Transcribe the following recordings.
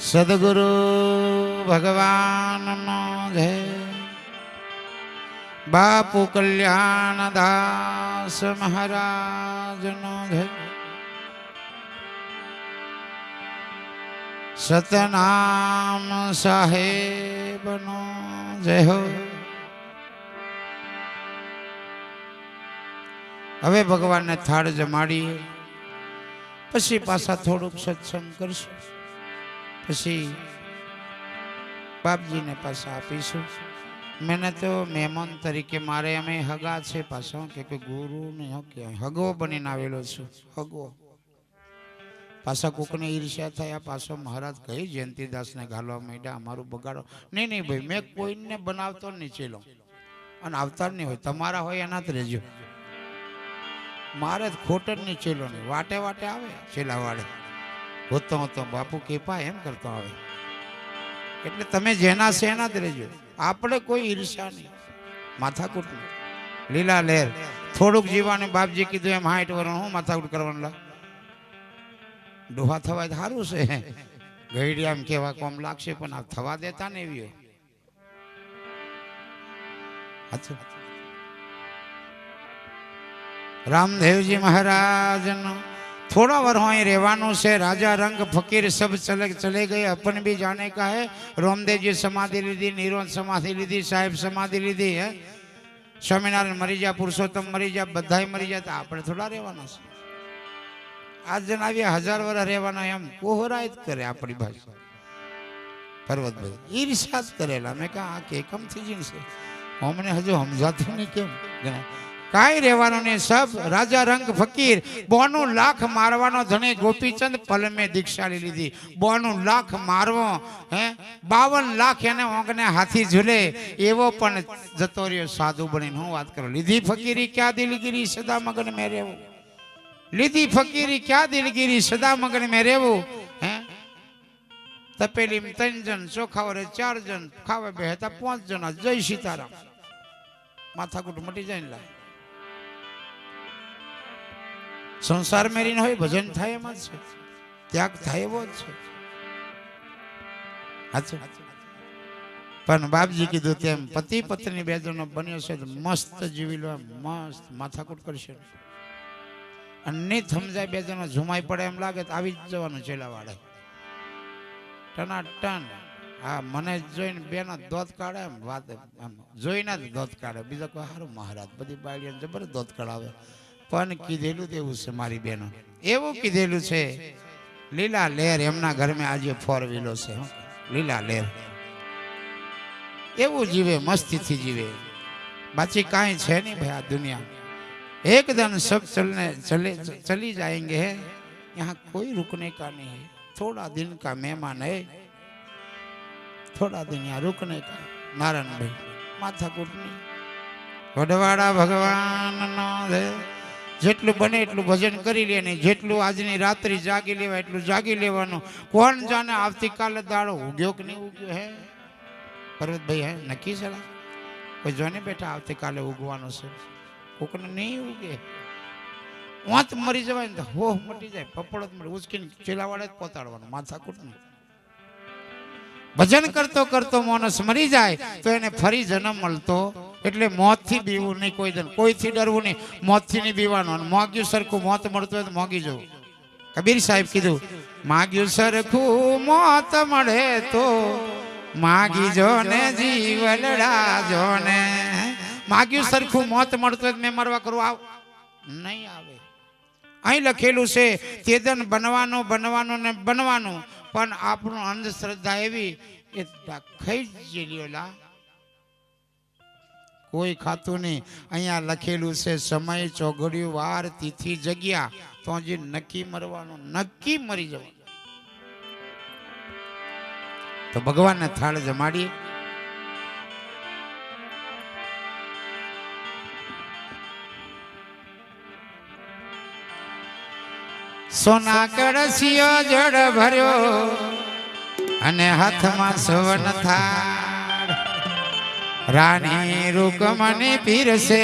સદગુરુ ભગવાન નો જય। બાપુ કલ્યાણ દાસ મહારાજ નો જય। સતનામ સાહેબ નો જય હો। હવે ભગવાન ને થાળ જમાડીએ, પછી પાછા થોડુંક સત્સંગ કરશું, પછી બાપજીને પાછા આપીશું। મેને તો મહેમાન તરીકે મારે અમે હગા છે, પાછો કે ગુરુ ને હગવો બનીને આવેલો છું। હગવો પાછા કોકને ઈર્ષ્યા થયા, પાછો મહારાજ કઈ જયંતિદાસ ને ઘાલવા માંડ્યા, અમારું બગાડો। નહીં નહીં ભાઈ, મેં કોઈને બનાવતો નીચે લો અને આવતા નહીં હોય, તમારા હોય એના જ રહેજો। મારે ખોટ જ નહીં ચેલો નહીં, વાટે વાટે આવે છેલ્લા વાડે હોતો હોતો બાપુ કેપા એમ કરતો આવે। એટલે તમે જેના છે એના જ રહેજો, આપણે કોઈ ઈર્ષા નહીં, માથાકૂટ નહીં। લીલા લહેર થોડુંક જીવાનું, બાપજી કીધું એમ 60 વર્ષ હું માથાકૂટ કરવાનું લા, ડોહા થવાય તો સારું છે, ગઈડી આમ કેવા કોમ લાગશે, પણ આ થવા દેતા ને એવી હોય। रामदेव जी महाराज थोड़ा वर वहीं रहवानो से। राजा रंग फकीर सब चले गए, अपन भी जाने का है। रामदेव जी समाधि लीधी, नीरोन समाधि लीधी, साहेब समाधि लीधी है, स्वामीनारायण मरी जा, पुरुषोत्तम मरी जा, बधाई मरी जा, तो आपने थोड़ा रहवाना है। आज जन आवी 1000 वर्ष रहवाना एम कोहरायत करे अपनी भाषा। पर्वत भाई ईर्ष्या करेला, मैं कहा के कम थी जिन से हमने हजू समझाते नहीं क्यों काई रेवानो ने सब। राजा रंग फकीर 92 लाख मारवानो धने गोपीचंद पल में दीक्षा ली लीधी। 92 लाख मारवो है, 52 लाख एने ओंगने हाथी झूले एवो पण जतो रह्यो साधु बनीने। हूँ बात करूं, लीधी फकीरी क्या दिलगिरी सदा मगन में रहेवो। लीधी फकीरी क्या दिलगिरी सदा मगन में रहेवो है। तपेली में 3 जन, चोखावरे 4 जन, खावे बेहता 5 जना। जय सीताराम, माथाकूट मटी जाए ला। संसार में रहीने होय भजन थाय एम ज छे, त्याग थाय एवो ज छे। हाचो पण बापजी कीधुं तेम पति पत्नी बे जणो बन्यो छे तो मस्त जीवी लो, मस्त माथाकूट करशे। अन्य समजाय बे जणो झुमाई पड़े एम लागे तो आवी ज जवानुं छेला वाड़े टनाटन। हाँ मने जोईने बेनो दोत काढे एम वात एम जोईने ज दोत काढे, बीजा कोई हारू महाराज बधी बाळीओने जबर दोत काढावे। पण कीधेलू तेवुं छे मारी बेनो, एवुं कीधेलू छे। लीला लहेर एमना घर में आज 4 व्हीलो छे। लीला लहेर एवुं जीवे, मस्ती थी जीवे, बाकी काई छे नहीं भाई। आ दुनिया एक दिन सब चली जाएंगे, यहाँ कोई रुकने का नहीं है। थोड़ा दिन का मेहमान है, थोड़ा दिन यहाँ रुकने का। नारायण भाई माथाकूट नहीं, वडवाड़ा भगवान नो दे। जेटलू बने एटलू भजन करी ले, नहीं जेटलू आजनी रात्रि जागी लेवा एटलू जागी लेवानो। कोण जाने आवती काले दाड़ो उग्यो कि नहीं उग्यो है। पर्वत भाई है नक्की सला कोई जोने बेटा आवती काले उगवानो छे, कोकने नहीं उगे। वात मरी जवाय तो हो मटी जाए, पपड़त मरे उचकीने चेलावाड़े पोताड़वानो, माथाकूट नहीं। भजन करतो करतो मानस मरी जाए तो एने फरी जन्म मळतो। એટલે મોતથી બીવું નહીં કોઈ દન, કોઈથી ડરવું નહીં, મોતથી નહીં બીવાનું। અને મોગ્યું સરખું મોત મળતું હોય તો મોગી જવું। કબીર સાહેબ કીધું, માગ્યું સરખું મોત મળે તો માગી જો ને જીવલડા જો ને। માગ્યું સરખું મોત મળતું હોય તો મેં મરવા કરવા આવ નહીં આવે। અહીં લખેલું છે તેદન બનવાનું બનવાનું ને બનવાનું, પણ આપણું અંધશ્રદ્ધા એવી એ ખાઈ જ લ્યોલા, कोई खातू नहीं। अहिया लखेलू से समय चौघड़ियों वार तिथि जग्या तो जी नक्की मरवानो, नक्की मरी जाव। तो भगवान ने थाल जमाड़ी। सोना कड़सियो जड़ भर्यो अने हाथ में सवन था। रानी रुकमणी पीरसे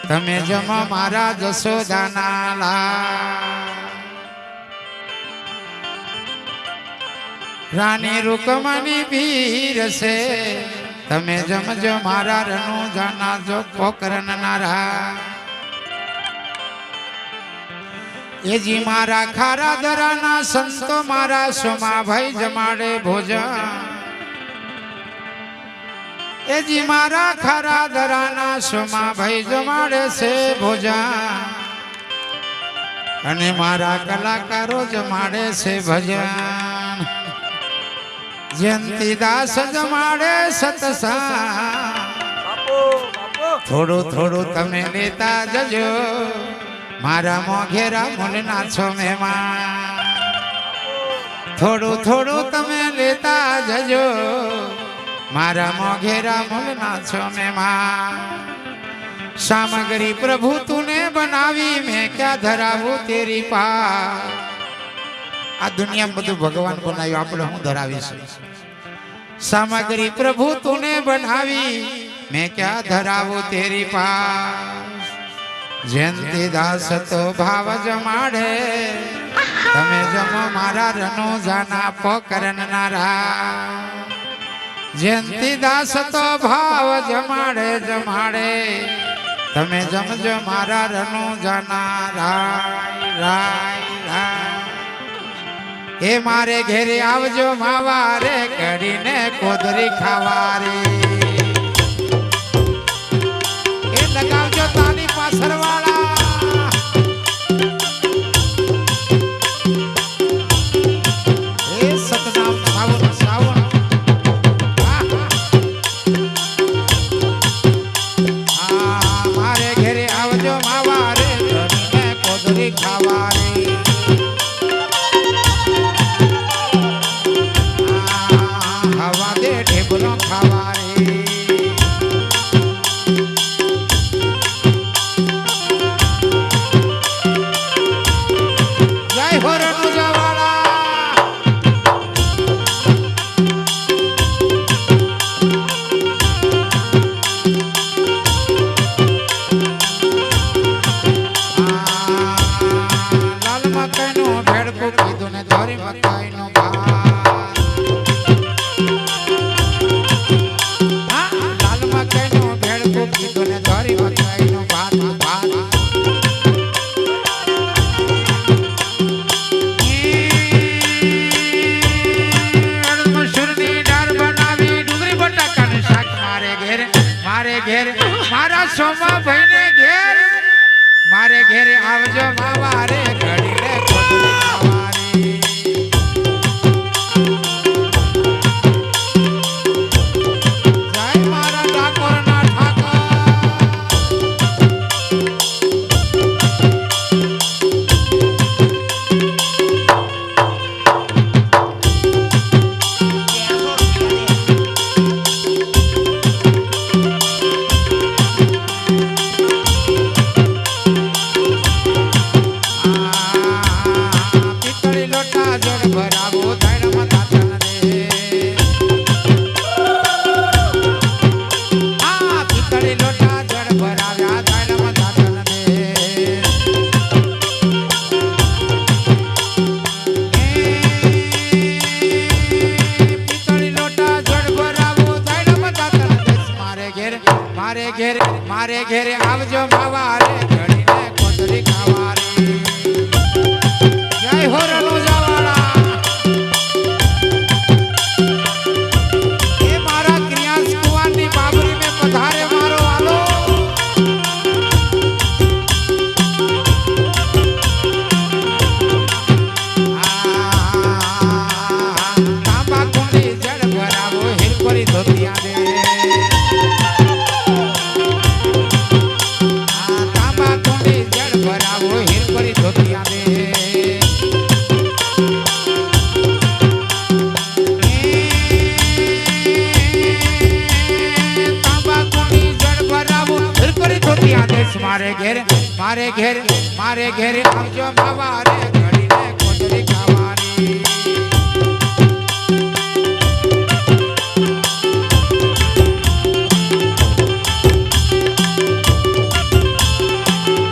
तमे जमा मारा जसोदाना ला। રાની રૂકમણી પીર છે તમે જમજો મારા રનું જાના જો પોકરન નારા એજી મારા ખારા દરાના સંતો મારા સોમા ભાઈ જમાડે ભોજન એજી મારા ખારા દરાના સોમા ભાઈ જમાડે છે ભોજન અને મારા કલાકારો જમાડે છે ભજન જયંતી દાસ જમાડે સતસંગ થોડું થોડું તમે લેતા જજો મારા મોઘેરા મૂલના છો મહેમાન થોડું થોડું તમે લેતા જજો મારા મોઘેરા મૂલના છો મહેમાન સામગ્રી પ્રભુ તુને બનાવી મેં ક્યાં ધરાવું તેરી પાસ આ દુનિયા બધું ભગવાન બનાવ્યું આપણે હું ધરાવીશું સામગ્રી પ્રભુ તુને બનાવી મેં ક્યાં ધરાવું તેરી પાસ જયંતી દાસ તો ભાવ જમાડે તમે જમો મારા રનો જાના પોકરન નારા જયંતી દાસ તો ભાવ જમાડે જમાડે તમે જમજો મારા રનો જાના રાય રાય રાય એ મારે ઘેરે આવજો માવા રે કડીને કોદરી ખાવા રે એ લગાવજો તાલી પાછળ વાળા એ સતનામ સાવન સાવન મારે ઘેરે આવજો માવા રે કડીને કોદરી ખાવા રે ઢેબલો ખાવા રે જય હો રણુજાવાળા લાલ મકાઈનું ભેડકું કીધું ને ધોરી મકાઈનું મારા સોમા ભાઈ ને ઘેર મારે ઘેરે આવજો માવા રે ઘડી રે કોદરી ખાવા રે જય મારા ઠાકોર ના ઠાકોર મારે ઘેરે આવજો માવા રે ઘડીને કોદરી ખાવા રે જય હો રણુજાવાળા એ મારા ક્રિયાંશ કુંવારની બાબરી में પધારે મારો આલો તાંબા કુંડી જળ ભરાવો હિરપરી ધોતિયા દે મારે ઘેરે આવજો માવા રે ઘડીને કોદરી ખાવા રે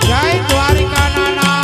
જય દ્વારિકા નાના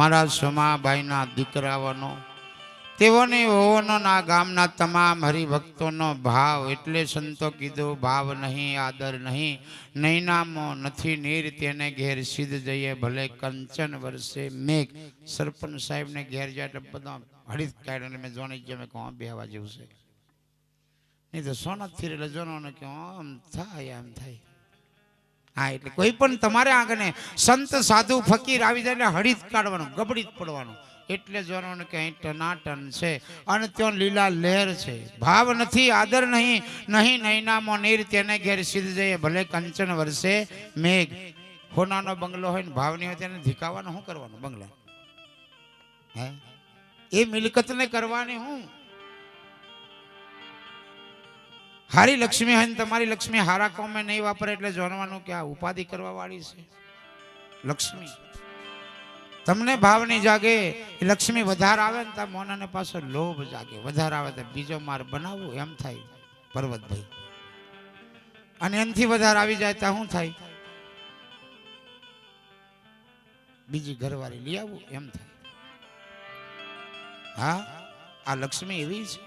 મારા સોમાભાઈના દીકરાઓનો તેઓની ઓવનોના ગામના તમામ હરિભક્તોનો ભાવ એટલે સંતો કીધું ભાવ નહીં આદર નહીં નૈનામો નથી નીર તેને ઘેર સિદ્ધ જઈએ ભલે કંચન વર્ષે મેઘ સરપંચ સાહેબને ઘેર જાય એટલે બધા હળીત કાઢીને મેં જોણી ગયા મેં કહું બેહવા જેવું છે નહીં તો સોનત ફીરે એટલે જોનો કે આમ થાય આમ થાય. હા એટલે કોઈ પણ તમારે આગળ સંત સાધુ ફકીર આવી જાય એટલે હળીત કાઢવાનું ગબડીત પડવાનું એટલે જોવાનું કે અહીં ટનાટન છે અને ત્યાં લીલા લહેર છે. ભાવ નથી આદર નહીં નહીં નૈનામો નીર તેને ઘેર સિદ્ધ જઈએ ભલે કંચન વર્ષે મેઘ. હોનાનો બંગલો હોય ને ભાવ નહીં હોય તેને ધીકાવાનું શું કરવાનું બંગલા હે એ મિલકતને કરવાની હું હારી લક્ષ્મી હોય ને તમારી લક્ષ્મી હારા કોમે નહીં વાપરે એટલે જોવાનું કે આ ઉપાધિ કરવા વાળી છે લક્ષ્મી. તમને ભાવ નહીં જાગે એ લક્ષ્મી વધારે આવે ને તો મોનાને પાછો લોભ જાગે વધારે આવે તો બીજો માર બનાવવો એમ થાય પર્વતભાઈ અને એનથી વધારે આવી જાય તો શું થાય બીજી ઘરવાળી લઈ આવું એમ થાય. હા આ લક્ષ્મી એવી છે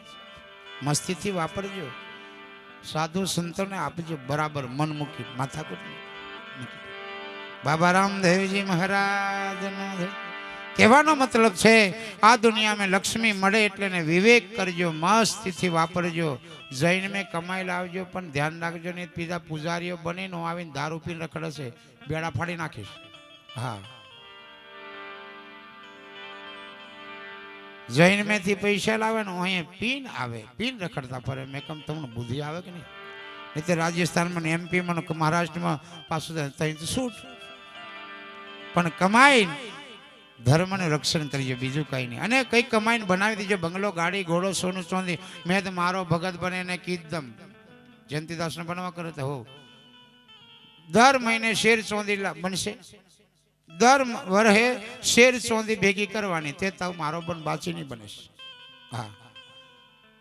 મસ્તીથી વાપરજો સાધુ સંતોને આપજો બરાબર મન મૂકી માથાકૂટ. બાબા રામદેવજી મહારાજનો કહેવાનો મતલબ છે આ દુનિયામાં લક્ષ્મી મળે એટલે ને વિવેક કરજો મસ્તીથી વાપરજો. જૈન મેં કમાઈ લાવજો પણ ધ્યાન રાખજો નહીં બીજા પૂજારીઓ બનીને આવીને દારૂ પીને રખડશે બેડા ફાડી નાખીશ. હા જૈન મેથી પૈસા લાવે ને અહીંયા પીન આવે પીન રખડતા ફરે મેં કમ તમને બુદ્ધિ આવે કે નહીં નહીં તો રાજસ્થાનમાં એમપીમાં મહારાષ્ટ્રમાં પાછું ત્યાં શું પણ કમાઈને ધર્મનું રક્ષણ કરીજો બીજું કંઈ નહીં. અને કંઈક કમાઈને બનાવી દીજો બંગલો ગાડી ઘોડો સોનું ચોંદી. મેં તો મારો ભગત બને કીધમ જયંતિદાસને બનવા કરે તો હો દર મહિને શેર ચોંદી બનશે દર વર્ષે શેર ચોંદી ભેગી કરવાની તે તાવ મારો પણ બાચી નહીં બને. હા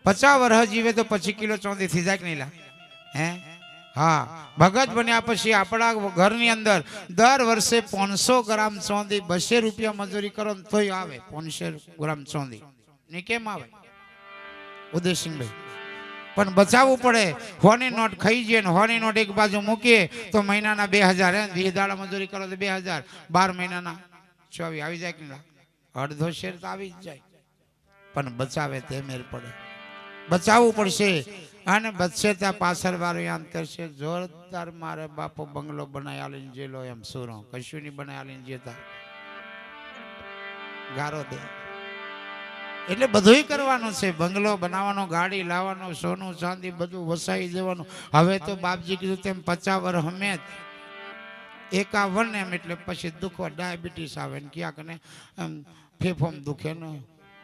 50 વર્ષ જીવે તો 25 કિલો ચોંદી થઈ જાય કે નહીં લા હે. હા ભગત બન્યા પછી આપણા ઘરની અંદર દર વર્ષે 500 ગ્રામ ચોંદી 200 રૂપિયા મજૂરી કરો તોય આવે 500 ગ્રામ ચોંદી ને કેમ આવે ઉદયસિંહભાઈ પણ બચાવવું પડે. હોની નોટ ખાઈ જઈએ ને હોની નોટ એક બાજુ મૂકીએ તો મહિનાના 2000 20 દાડા મજૂરી કરો તો 2000 12 મહિનાના 24 આવી જાય કે અડધો શેર તો આવી જ જાય પણ બચાવે તે મેર પડે બચાવવું પડશે. અને બચશે ત્યાં પાછળ વાળો યાદ કરશે જોરદાર મારે બાપો બંગલો બનાવી આલીને જેલો એમ સુરો કશું નહીં બનાવી આલીને જેતા ગારો દે એટલે બધું કરવાનું છે. બંગલો બનાવવાનો ગાડી લાવવાનો સોનું ચાંદી બધું વસાવી દેવાનું. હવે તો બાપજી કીધું તેમ 50 વર્ષ અમે 51 એમ એટલે પછી દુખવા ડાયાબિટીસ આવે ને ક્યાંક ને ફેફોમ દુખે ને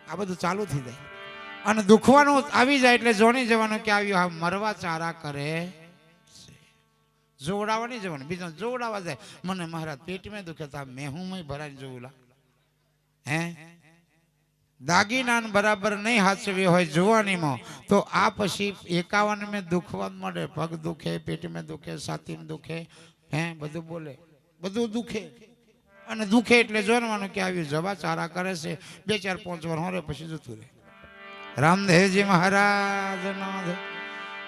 આ બધું ચાલુ થઈ જાય અને દુખવાનું આવી જાય એટલે જોણી જવાનું કે આવ્યું હા મરવા ચારા કરે જોવડાવવા નહીં જવાનું બીજો જોવડાવવા જાય મને મહારાજ પેટમાં દુખે તો મેં હું ભરાઈને જોવું હે દાગીના બરાબર નહીં હાચવી હોય જોવાનીમાં તો આ પછી 51 મેં દુખવા મળે પગ દુખે પેટમાં દુખે છાતીમાં દુખે હે બધું બોલે બધું દુખે અને દુખે એટલે જોવાનું કે આવ્યું જવા ચારા કરે છે 2 4 5 વાર હોરે પછી જતું રહે. રામદેવજી મહારાજ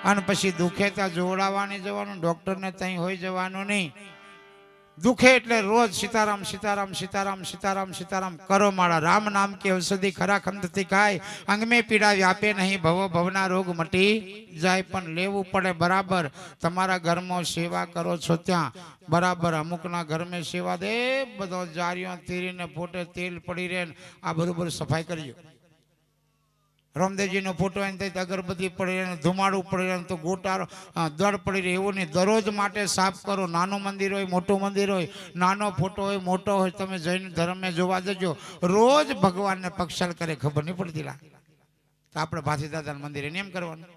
અને પછી દુખે ત્યાં જોડાવાની જવાનું ડોક્ટરને ત્યાં હોય જવાનું નહીં. દુખે એટલે રોજ સીતારામ સીતારામ સીતારામ સીતારામ સીતારામ કરો માળા રામ નામ કે ઔષધિ ખરા ખંડથી ખાય અંગ મેં પીડા વ્યાપે નહીં ભવો ભવના રોગ મટી જાય. પણ લેવું પડે બરાબર. તમારા ઘરમાં સેવા કરો છો ત્યાં બરાબર અમુકના ઘરમાં સેવા દે બધો જારીઓ તીરીને ફોટે તેલ પડી રહે આ બરોબર સફાઈ કરજો. રામદેવજીનો ફોટો આવીને અગરબત્તી પડી રહે ધુમાડું પડી રહે તો ગોટારો દળ પડી રહે એવું નહીં. દરરોજ માટે સાફ કરો. નાનું મંદિર હોય મોટું મંદિર હોય નાનો ફોટો હોય મોટો હોય તમે જૈન ધર્મે જોવા જજો રોજ ભગવાનને પક્ષાલ કરે ખબર નહીં પડતી લા તો આપણે ભાસીદાદાના મંદિરે એમ કરવાનું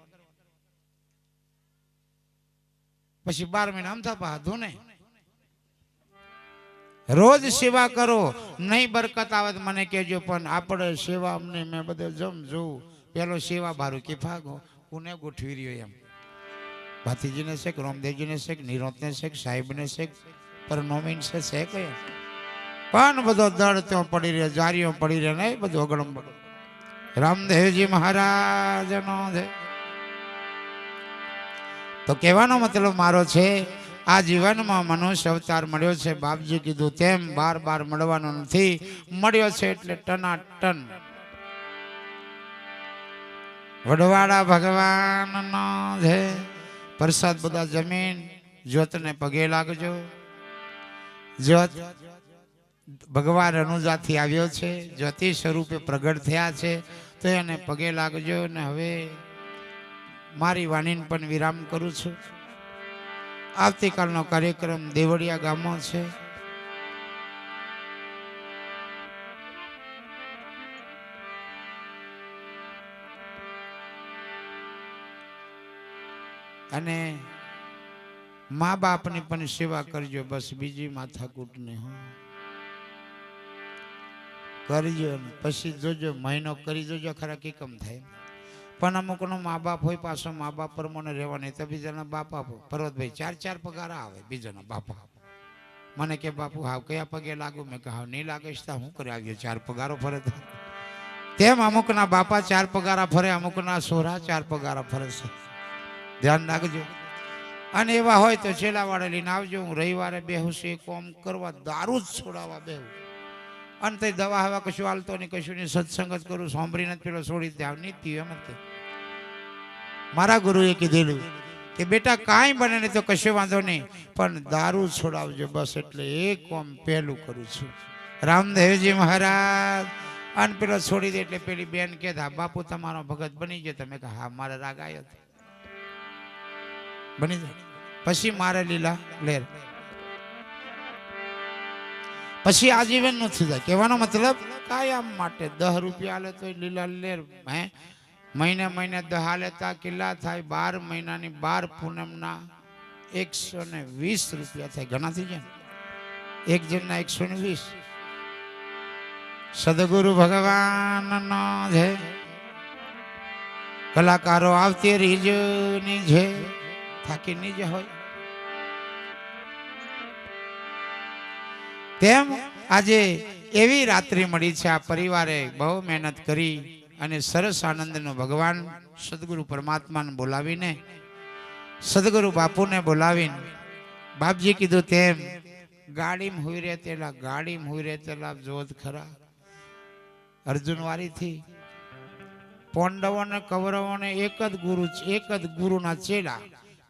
પછી 12 મહિના આમ થા ધૂ ને રોજ સેવા કરો નહીં બરકત આવે તો મને કહેજો. પણ આપણે સેવા અમને મેં બધે જમ જોઉં પેલો સેવા બારું કે ભાગો કોને ગોઠવી રહ્યો એમ ભાતીજીને છે કે રામદેવજીને છે કે નિરોધને છે કે સાહેબને છે પર નોમીન છે કયા પણ બધો દળ ત્યાં પડી રહે, જારીઓ પડી રહે ને બધું અગડમ બગડમ. રામદેવજી મહારાજનો છે. તો કહેવાનો મતલબ મારો છે, આ જીવનમાં મનુષ્ય અવતાર મળ્યો છે. બાપજી કીધું તેમ બાર બાર મળવાનો નથી, મળ્યો છે એટલે ટનાટન. વડવાડા ભગવાનનો છે. પ્રસાદ બધા જમીન જ્યોતને પગે લાગજો. જ્યોત ભગવાન અનુજાથી આવ્યો છે, જ્યોતિ સ્વરૂપે પ્રગટ થયા છે, તો એને પગે લાગજો. ને હવે મારી વાણીને પણ વિરામ કરું છું. આવતીકાલનો કાર્યક્રમ દેવળિયા ગામમાં છે. અને મા બાપની પણ સેવા કરજો, બસ બીજી માથાકૂટ નહીં હો કરજો. પછી જોજો, મહિનો કરી જોજો ખરા કે કમ થાય. પણ અમુકનો મા બાપ હોય, પાછો મા બાપ પ્રમાણે રહેવાની, તો બીજાના બાપ આપો. પર્વતભાઈ 4 પગાર આવે બીજાના બાપા. મને કે બાપુ હાવ કયા પગે લાગુ? મેં કહ્યું હાવ નહીં લાગે તો હું કરી આવ્યો, 4 પગારો ફરે. તેમ અમુકના બાપા 4 પગારા ફરે, અમુકના સોરા 4 પગારા ફરે છે. ધ્યાન રાખજો. અને એવા હોય તો ચેલાવાળે લઈને આવજો. હું રવિવારે બેહું છું એ કોમ કરવા, દારૂ જ છોડાવવા બેહું. અને તે દવા હવા કશું હાલતો નહીં, કશું નહીં, સત્સંગ જ કરું, સાંભળીને જ પેલો છોડી દે. નીતિ એમ જ. મારા ગુરુએ કીધેલું કે બેટા કાંઈ બને નહીં તો કશું વાંધો નહીં, પણ દારૂ છોડાવજો બસ. એટલે એ કોમ પહેલું કરું છું. રામદેવજી મહારાજ. અને પેલો છોડી દે એટલે પેલી બેન કહેતા બાપુ તમારો ભગત બની ગયો. તમે કહા હા, મારે રાગ આવ્યો બની જાય. પછી મારે લીલા લેર, પછી આજીવન નું થઈ જાય. કહેવાનો મતલબ કાયમ માટે 10 રૂપિયા હાલે તો લીલા લેર. હે મહિને મહિને 10 હાલે તા કિલ્લા થાય. 12 મહિનાની 12 પૂનમના 120 રૂપિયા થાય. ઘણા થઈ જાય ને, એક જણના 120. સદગુરુ ભગવાનનો છે. કલાકારો આવતી રીજની છે, થાકી નીચે હોય. તેમ આજે એવી રાત્રિ મળી છે. આ પરિવારે બહુ મહેનત કરી અને સરસ આનંદનો ભગવાન સદગુરુ પરમાત્માને બોલાવીને, સદગુરુ બાપુને બોલાવીને, બાપજી કીધું તેમ ગાડીમાં હુઈ રહેતેલા, ગાડીમાં હુઈ રહેતેલા જોત ખરા. અર્જુન વારીથી પાંડવોને કૌરવોને એક જ ગુરુના ચેલા.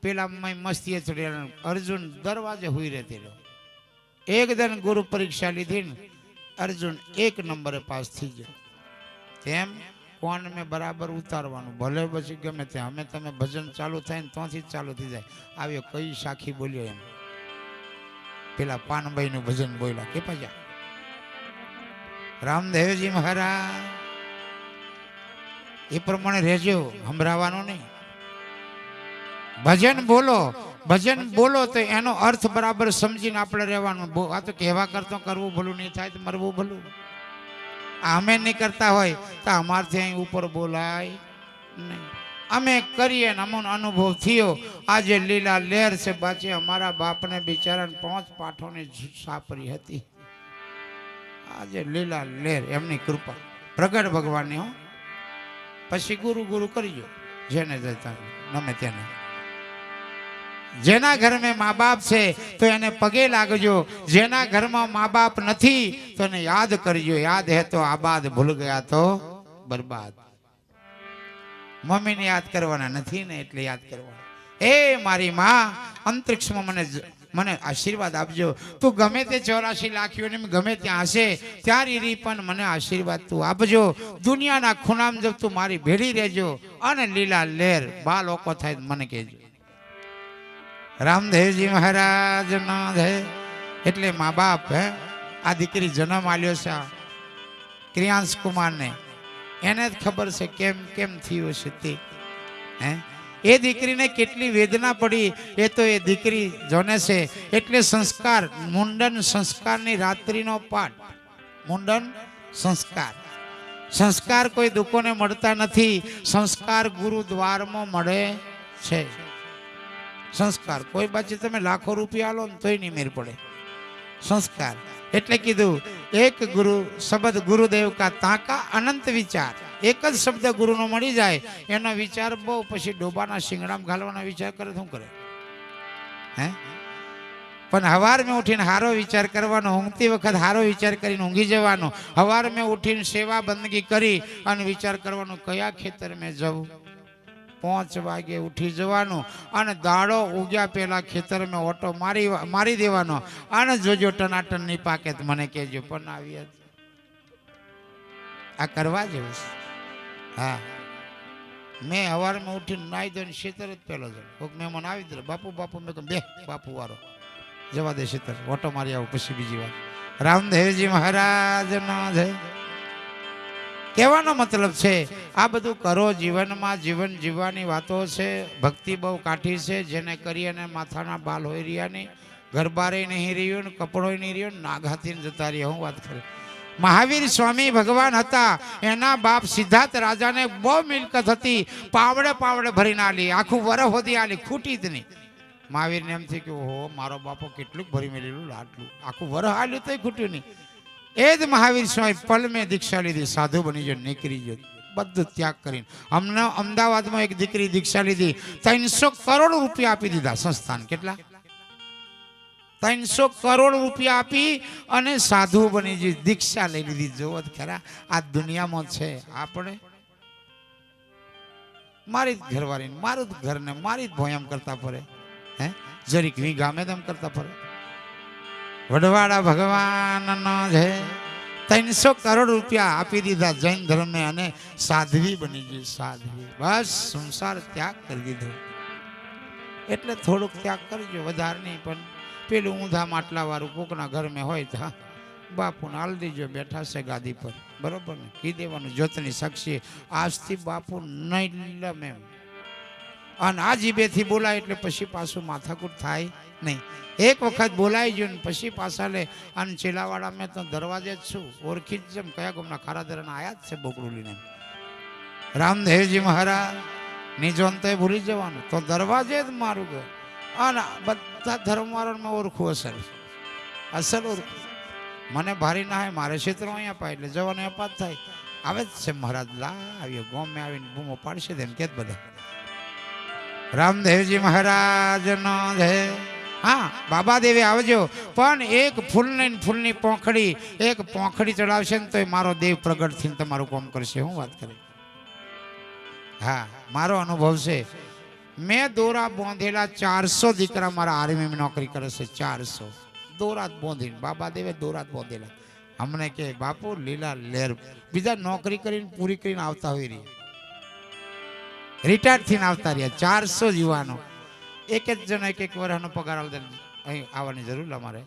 પેલા મસ્તીએ ચડેલા. અર્જુન દરવાજે હુઈ રહેતેલો. એક દિન ગુરુ પરીક્ષા લીધી ને અર્જુન 1 નંબરે પાસ થઈ ગયો. તેમ કોણ મેં બરાબર ઉતારવાનું, ભલે પછી ગમે તે. અમે તમે ભજન ચાલુ થાય ને ત્યાંથી જ ચાલુ થઈ જાય. આવ્યો કઈ સાખી બોલ્યો એમ. પેલા પાનભાઈ નું ભજન બોલ્યા કે પજા રામદેવજી મહારાજ. એ પ્રમાણે રહેજો, સંભળાવાનું નહીં. ભજન બોલો, ભજન બોલો તો એનો અર્થ બરાબર સમજીને આપણે રહેવાનું. આ તો કહેવા કરતો કરવું ભલું નહીં થાય તો મરવું ભલું. અમે નહીં કરતા હોય તો અમારથી અહીં ઉપર બોલાય નહીં. અમે કરીએ ને અમોનો અનુભવ થયો. આજે લીલા લહેર છે બાચી. અમારા બાપને બિચારાને 5 પાઠોની સાપરી હતી. આજે લીલા લહેર એમની કૃપા પ્રગટ ભગવાનની. હો પછી ગુરુ ગુરુ કરજો જેને જતા ગમે તેને. જેના ઘર में माँ बाप છે તો એને પગે લાગજો. જેના ઘરમાં મા બાપ નથી તો એને યાદ કરજો. યાદ હે તો આબાદ, ભૂલ ગયા તો બરબાદ. મમ્મીને યાદ કરવાના નથી ને એટલે યાદ કરવાના. એ મારી માં અંતરિક્ષમાં મને આશીર્વાદ આપજો. તું ગમે તે 84 લાખીઓને ગમે ત્યાં હશે ત્યારે પણ મને આશીર્વાદ તું આપજો. દુનિયાના ખૂણામાં જબ તું મારી ભેળી રહેજો. અને લીલા લહેર બા લોકો થાય મને કહેજો. રામદેવજી મહારાજ ના છે. એટલે મા બાપ હે આ દીકરી જન્મ આલ્યો છે ક્રિયાંશ કુમારને, એને જ ખબર છે કેમ કેમ થયું છે તે. હે એ દીકરીને કેટલી વેદના પડી એ તો એ દીકરી જોને છે. એટલે સંસ્કાર, મુંડન સંસ્કારની રાત્રિનો પાઠ. મુંડન સંસ્કાર. સંસ્કાર કોઈ દુઃખોને મળતા નથી. સંસ્કાર ગુરુદ્વારમાં મળે છે. સંસ્કાર કોઈ બાજુ તમે લાખો રૂપિયા આલો ને તોય નહીં મેર પડે. સંસ્કાર એટલે કીધું એક ગુરુ શબ્દ ગુરુદેવ કા તાકા અનંત વિચાર. એક જ શબ્દ ગુરુનો મળી જાય એનો વિચાર બહુ, પછી ડોબાના શિંગડામાં ઘાલવાનો વિચાર કરે શું કરે હે? પણ હવાર મેં ઉઠીને હારો વિચાર કરવાનો, ઊંઘતી વખત હારો વિચાર કરીને ઊંઘી જવાનો. હવાર મેં ઉઠીને સેવા બંદગી કરી અને વિચાર કરવાનો કયા ખેતર મેં જવું. 5 વાગે ઉઠી જવાનું અને દાડો ઉગ્યા પેલા ખેતર મેં ઓટો મારી દેવાનો અને જોજો ટનાટન ની પાકે મને કહેજો. પણ આવી આ કરવા જેવું છે. હા, મેં હવારમાં ઉઠીને નાઈ દઈને ખેતર જ પેલો જ કોઈક મહેમાન આવી દે બાપુ બાપુ મેં કહ્યું બે બાપુ વાળો જવા દે ખેતર ઓટો મારી આવું પછી બીજી વાર. રામદેવજી મહારાજ નો જય. કહેવાનો મતલબ છે આ બધું કરો જીવનમાં, જીવન જીવવાની વાતો છે. ભક્તિ બહુ કાઠી છે, જેને કરી અને માથાના બાલ હોય રહ્યા નહીં, ગરબારે નહીં રહ્યું ને કપડો નહીં રહ્યો ને નાગાથી જતા રહ્યા. હું વાત કરું મહાવીર સ્વામી ભગવાન હતા, એના બાપ સિદ્ધાર્થ રાજાને બહુ મિલકત હતી, પાવડે પાવડે ભરીને આલી, આખું વરસ હોતી આલી, ખૂટી જ નહીં. મહાવીરને એમ થયું કે ઓહો મારો બાપો કેટલું ભરી મેળેલું, આટલું આખું વરસ આલ્યું તોય ખૂટ્યું નહીં. એ જ મહાવીર સ્વામી પલ મેં દીક્ષા લીધી, સાધુ બની ગયો, નીકળી ગયો, બધું ત્યાગ કરીને. હમણાં અમદાવાદમાં એક દીકરી દીક્ષા લીધી, 300 કરોડ રૂપિયા આપી દીધા સંસ્થાન. કેટલા? 300 કરોડ રૂપિયા આપી અને સાધુ બની ગઈ, દીક્ષા લઈ લીધી. જોવો ખરા આ દુનિયામાં છે. આપણે મારી જ ઘરવાળી, મારું જ ઘરને મારી જ ભોયમ કરતા ફરે હે, જરીક વી ગામે તેમ કરતા ફરે. વડવાડા ભગવાનનો છે 300 કરોડ રૂપિયા આપી દીધા જૈન ધર્મને અને સાધ્વી બની ગઈ. સાધ્વી બસ સંસાર ત્યાગ કરી દીધો. એટલે થોડુંક ત્યાગ કરજો, વધારે નહીં. પણ પેલું ઊંધા માટલા વાળું કોકના ઘર મેં હોય તો બાપુને હાલ દીજો, બેઠા છે ગાદી પર, બરોબર ને? કી દેવાનું જ્યોતની સાક્ષી આજથી બાપુ નહીં લમે. અને આ જીભેથી બોલાય એટલે પછી પાછું માથાકૂટ થાય નહીં. એક વખત બોલાઈ ગયું ને પછી પાછા લે. અને ચેલાવાડા મેં તો દરવાજે જ છું, ઓળખી જ જેમ કયા ગામના ખારાદરાના આયા જ છે બોકડું લઈને. રામદેવજી મહારાજ નિજોન તો ભૂલી જવાનું, તો દરવાજે જ મારું ઘર. અને બધા ધર્મવાળાને ઓળખું, અસલ ઓળખું. મને ભારી ના હોય, મારે ક્ષેત્રો અહીંયા પાય એટલે જવાનો અપાત થાય. આવે જ છે મહારાજ, લા આવ્યો ગામે આવીને બૂમો પાડશે તેમ કે બધા. રામદેવજી મહારાજ નો જય. હા, બાબા દેવી આવજો, પણ એક ફૂલની પોંખડી, એક પોંખડી ચડાવશે ને તો મારો દેવ પ્રગટ થઈને તમારું કામ કરશે. હું વાત કરી. હા, મારો અનુભવ છે. મેં દોરા બાંધેલા 400 દીકરા મારા આર્મીમાં નોકરી કરે છે. 400 દોરા બાંધીને બાબા દેવે દોરા બાંધેલા. અમને કે બાપુ લીલા લેર, બીજા નોકરી કરીને પૂરી કરીને આવતા હોય રહી, રિટાયર્ડ થઈને આવતા રહ્યા 400 યુવાનો. એક જ જણ એક વર્ષનો પગાર આવતા, અહીં આવવાની જરૂર અમારે.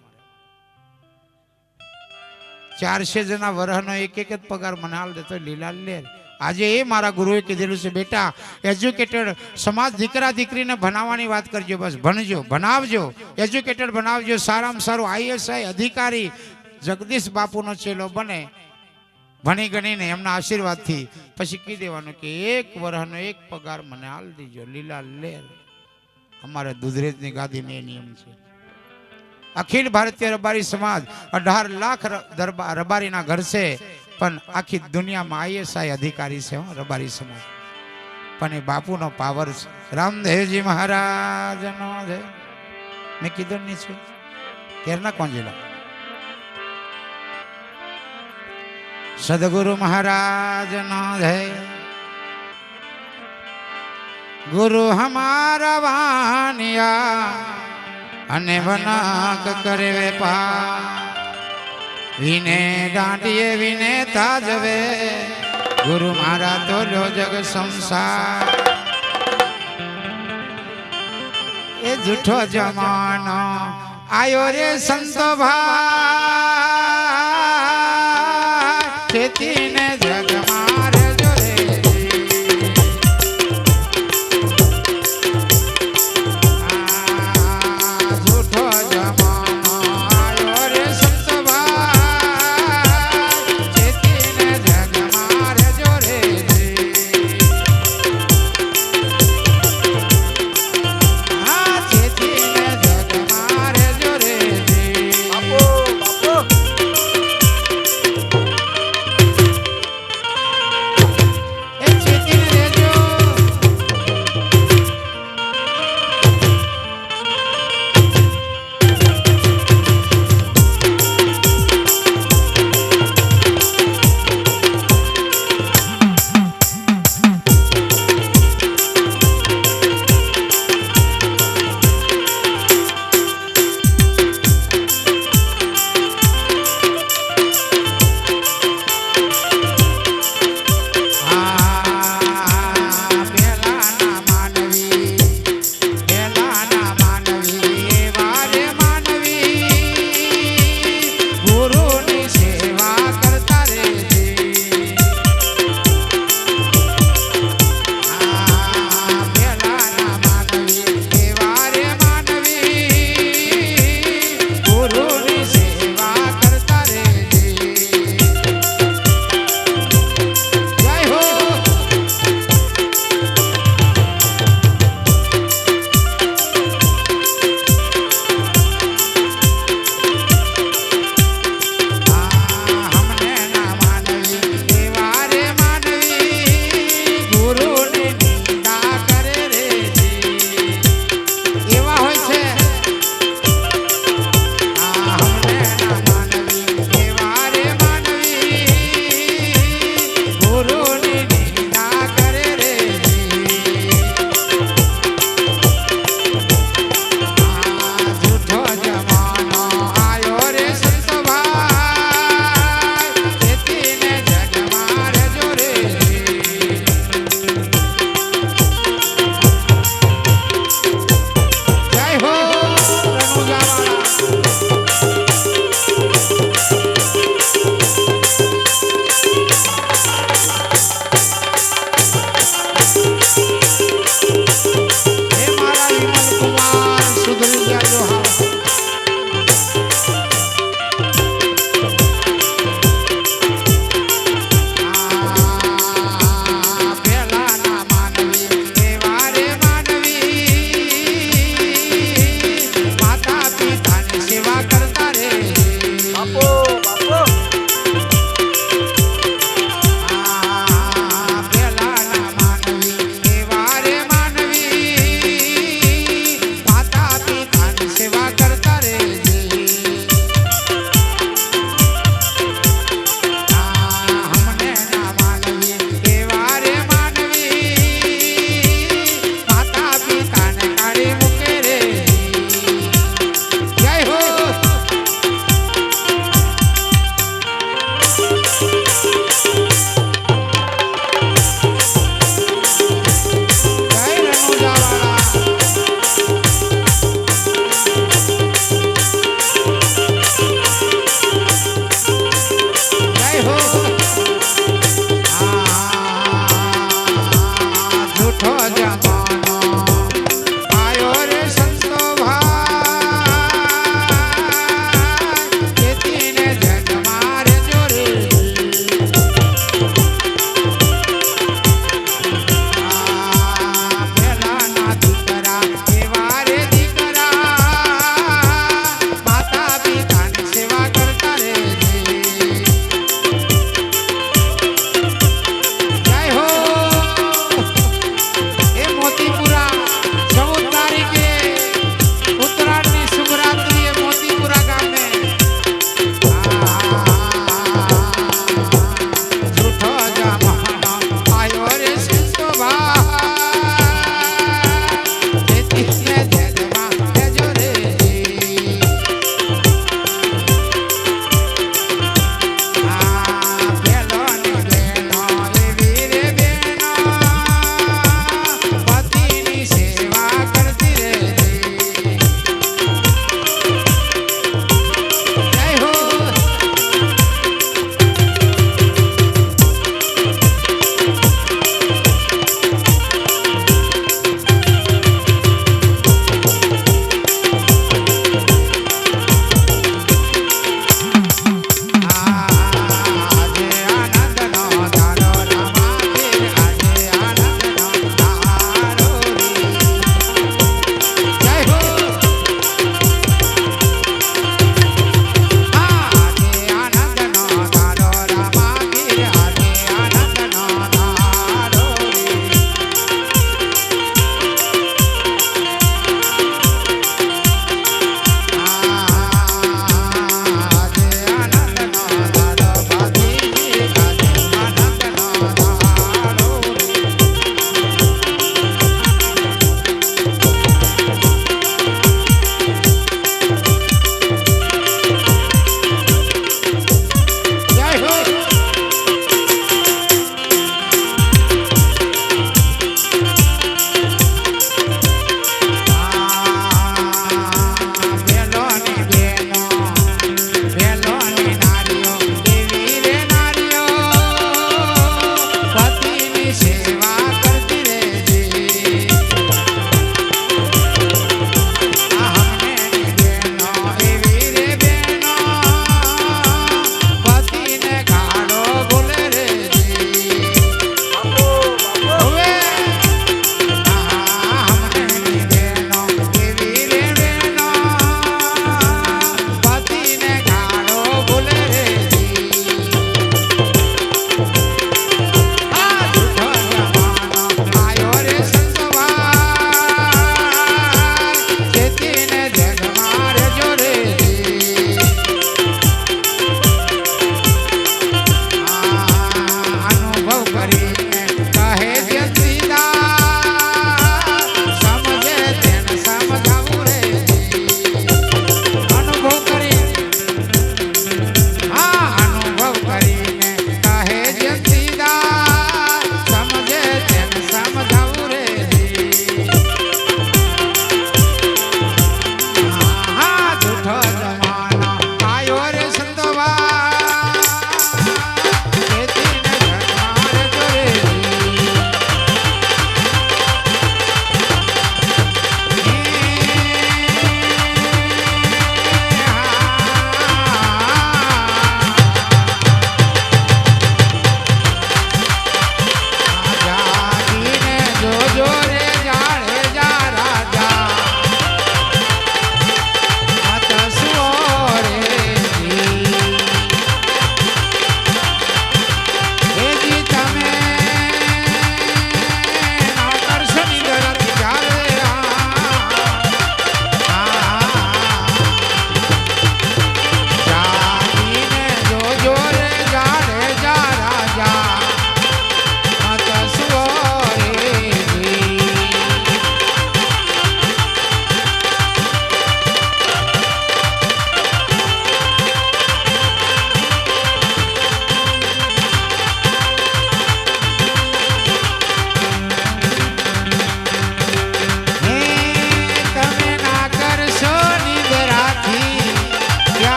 400 જણા વર્ષનો એક જ પગાર મને આલ દેતો લીલા લેર. આજે એ મારા ગુરુએ કીધેલું છે, બેટા એજ્યુકેટેડ સમાજ દીકરા દીકરીને ભણાવવાની વાત કરજો, બસ ભણજો, ભણાવજો, એજ્યુકેટેડ બનાવજો. સારામાં સારું ISI અધિકારી જગદીશ બાપુનો ચેલો બને, ભણી ગણીને એમના આશીર્વાદથી. પછી કહી દેવાનું કે એક વર્ષનો એક પગાર મને આલ દીજો લીલા લેર. અમારે દુધરેજની ગાદીને એ નિયમ છે. અખિલ ભારતીય રબારી સમાજ 18 લાખ રબારીના ઘર છે, પણ આખી દુનિયામાં ISI અધિકારી છે રબારી સમાજ. પણ એ બાપુનો પાવર છે. રામદેવજી મહારાજનો જય. મેં કીધું નહીં છે કેરના કોંજેલા. સદગુરુ મહારાજનો જય. ગુરુ હમારા વાનિયા અને વનાક કરે વેપાર, વિને દાંડીએ વિને તાજવે, ગુરુ મારા તો લો જગ સંસાર. એ જૂઠો જમાનો આયો રે સંતો ભાઈ, ખેતીને જગ મારે જોરે. જૂઠો જમાનો આયો રે સંતો ભાઈ, ખેતીને જગ મારે જોરે. હા, ખેતીને જગ મારે જોરે. બાપો બાપો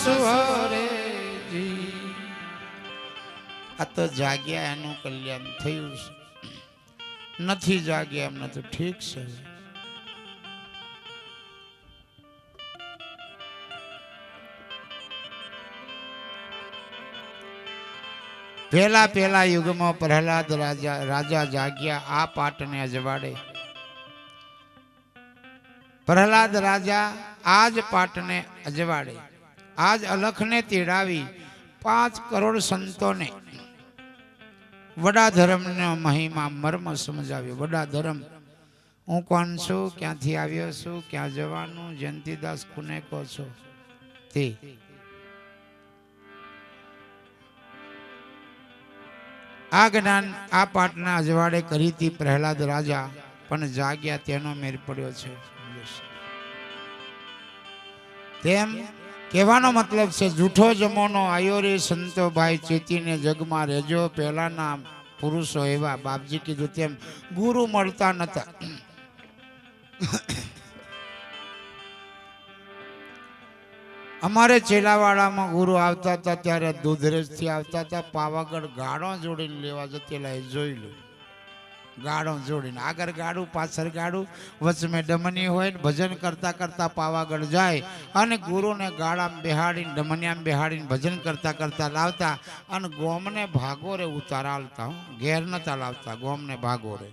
સુહરે આ તો જાગ્યા એનું કલ્યાણ થયું છે, નથી જાગ્યા એમને તો ઠીક છે. પહેલા યુગમાં પ્રહલાદ રાજા જાગ્યા આ પાટને અજવાડે. પ્રહલાદ રાજા આજ પાટને અજવાડે, આજ અલખને તેડાવી 5 કરોડ સંતોને વડા ધર્મનો મહિમા મર્મ સમજાવ્યો. વડા ધર્મ હું કોણ છું, ક્યાંથી આવ્યો છું, ક્યાં જવાનું, જયંતીદાસ કોને કહો છો તે. આ જ્ઞાન આ પાટના અજવાડે કરી હતી પ્રહલાદ રાજા, પણ જાગ્યા તેનો મેર પડ્યો છે. તેમ કહેવાનો મતલબ છે જૂઠો જમાનો આયો રે સંતો ભાઈ, ચેતીને જગમાં રહેજો. પહેલાના પુરુષો એવા, બાપજી કીધું તેમ ગુરુ મળતા નતા. અમારે ચેલાવાડામાં ગુરુ આવતા હતા ત્યારે દૂધરેજથી આવતા હતા, પાવાગઢ ગાડો જોડીને લેવા જતેલા જોઈ લો. ગાડો જોડીને આગળ ગાડું, પાછળ ગાડું, વચમે ડમની હોય ને ભજન કરતા કરતા પાવાગઢ જાય અને ગુરુને ગાડામાં બેહાડીને ડમનિયામાં બેહાડીને ભજન કરતા કરતા લાવતા અને ગોમને ભાગોરે ઉતારાલતા. ઘેર નતા લાવતા, ગોમને ભાગોરે.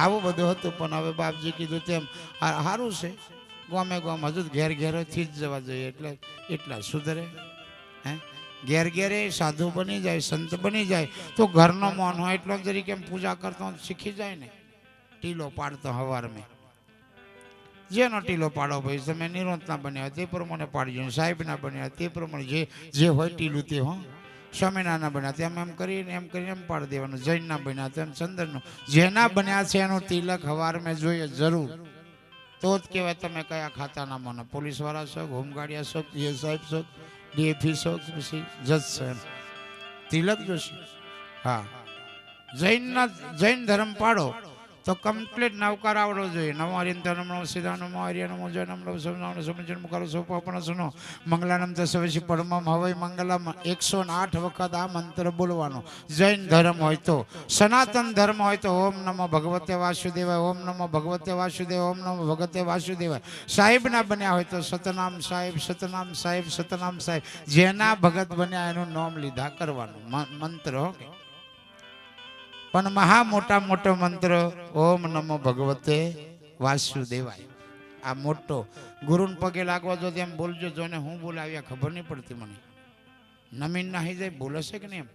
આવું બધું હતું. પણ હવે બાપજી કીધું તેમ સારું છે, ગોમે ગોમ હજુ ઘેર ઘેરેથી જ જવા જોઈએ, એટલે એટલા સુધરે. હે ઘેર ઘેરે સાધુ બની જાય, સંત બની જાય તો ઘરનો મન હોય એટલો જરી કેમ પૂજા કરતો શીખી જાય ને. ટીલો પાડતો હવાર મેં, જેનો ટીલો પાડો ભાઈ, તમે નિરોંતના બન્યા તે પ્રમાણે પાડજો, સાહેબના બન્યા તે પ્રમાણે જે હોય ટીલું તે. હો સ્વામિનારાયણના બન્યા તેમ એમ કરીને એમ પાડી દેવાનું. જૈનના બન્યા તેમ ચંદ્રનું, જેના બન્યા છે એનું તિલક હવાર મેં જોઈએ જરૂર. તો જ કહેવાય તમે કયા ખાતાના મને, પોલીસ વાળા છો, હોમગાર્ડિયા છો, પીએ સાહેબ છો, ડીએફી છો, પછી જજ છો, એમ તિલક જોશે. હા જૈન ધર્મ પાડો તો કમ્પ્લીટ નવકાર આવડવો જોઈએ. નમો હરિયંતા નમો સીધા નમો હરિય નમો જય નમો સમજાવનો સમજન મુખારો સોપાપણ સુનો મંગલાનમ તસવશી પરમમ હવય મંગલમ 108 વખત આ મંત્ર બોલવાનો. જૈન ધર્મ હોય તો, સનાતન ધર્મ હોય તો ઓમ નમો ભગવતે વાસુદેવાય, ઓમ નમો ભગવતે વાસુદેવાય, ઓમ નમો ભગવતે વાસુદેવાય. સાહેબના બન્યા હોય તો સતનામ સાહેબ, સતનામ સાહેબ, સતનામ સાહેબ. જેના ભગત બન્યા એનું નામ લીધા કરવાનું મંત્ર. હો કે પણ મહા મોટા મોટો મંત્ર ઓમ નમો ભગવતે વાસુદેવાય. આ મોટો ગુરુને પગે લાગવા જો તેમ બોલજો. જોને હું બોલાવ્યા ખબર નહીં પડતી મને, નમીન નાહી જાય બોલે છે કે નહીં.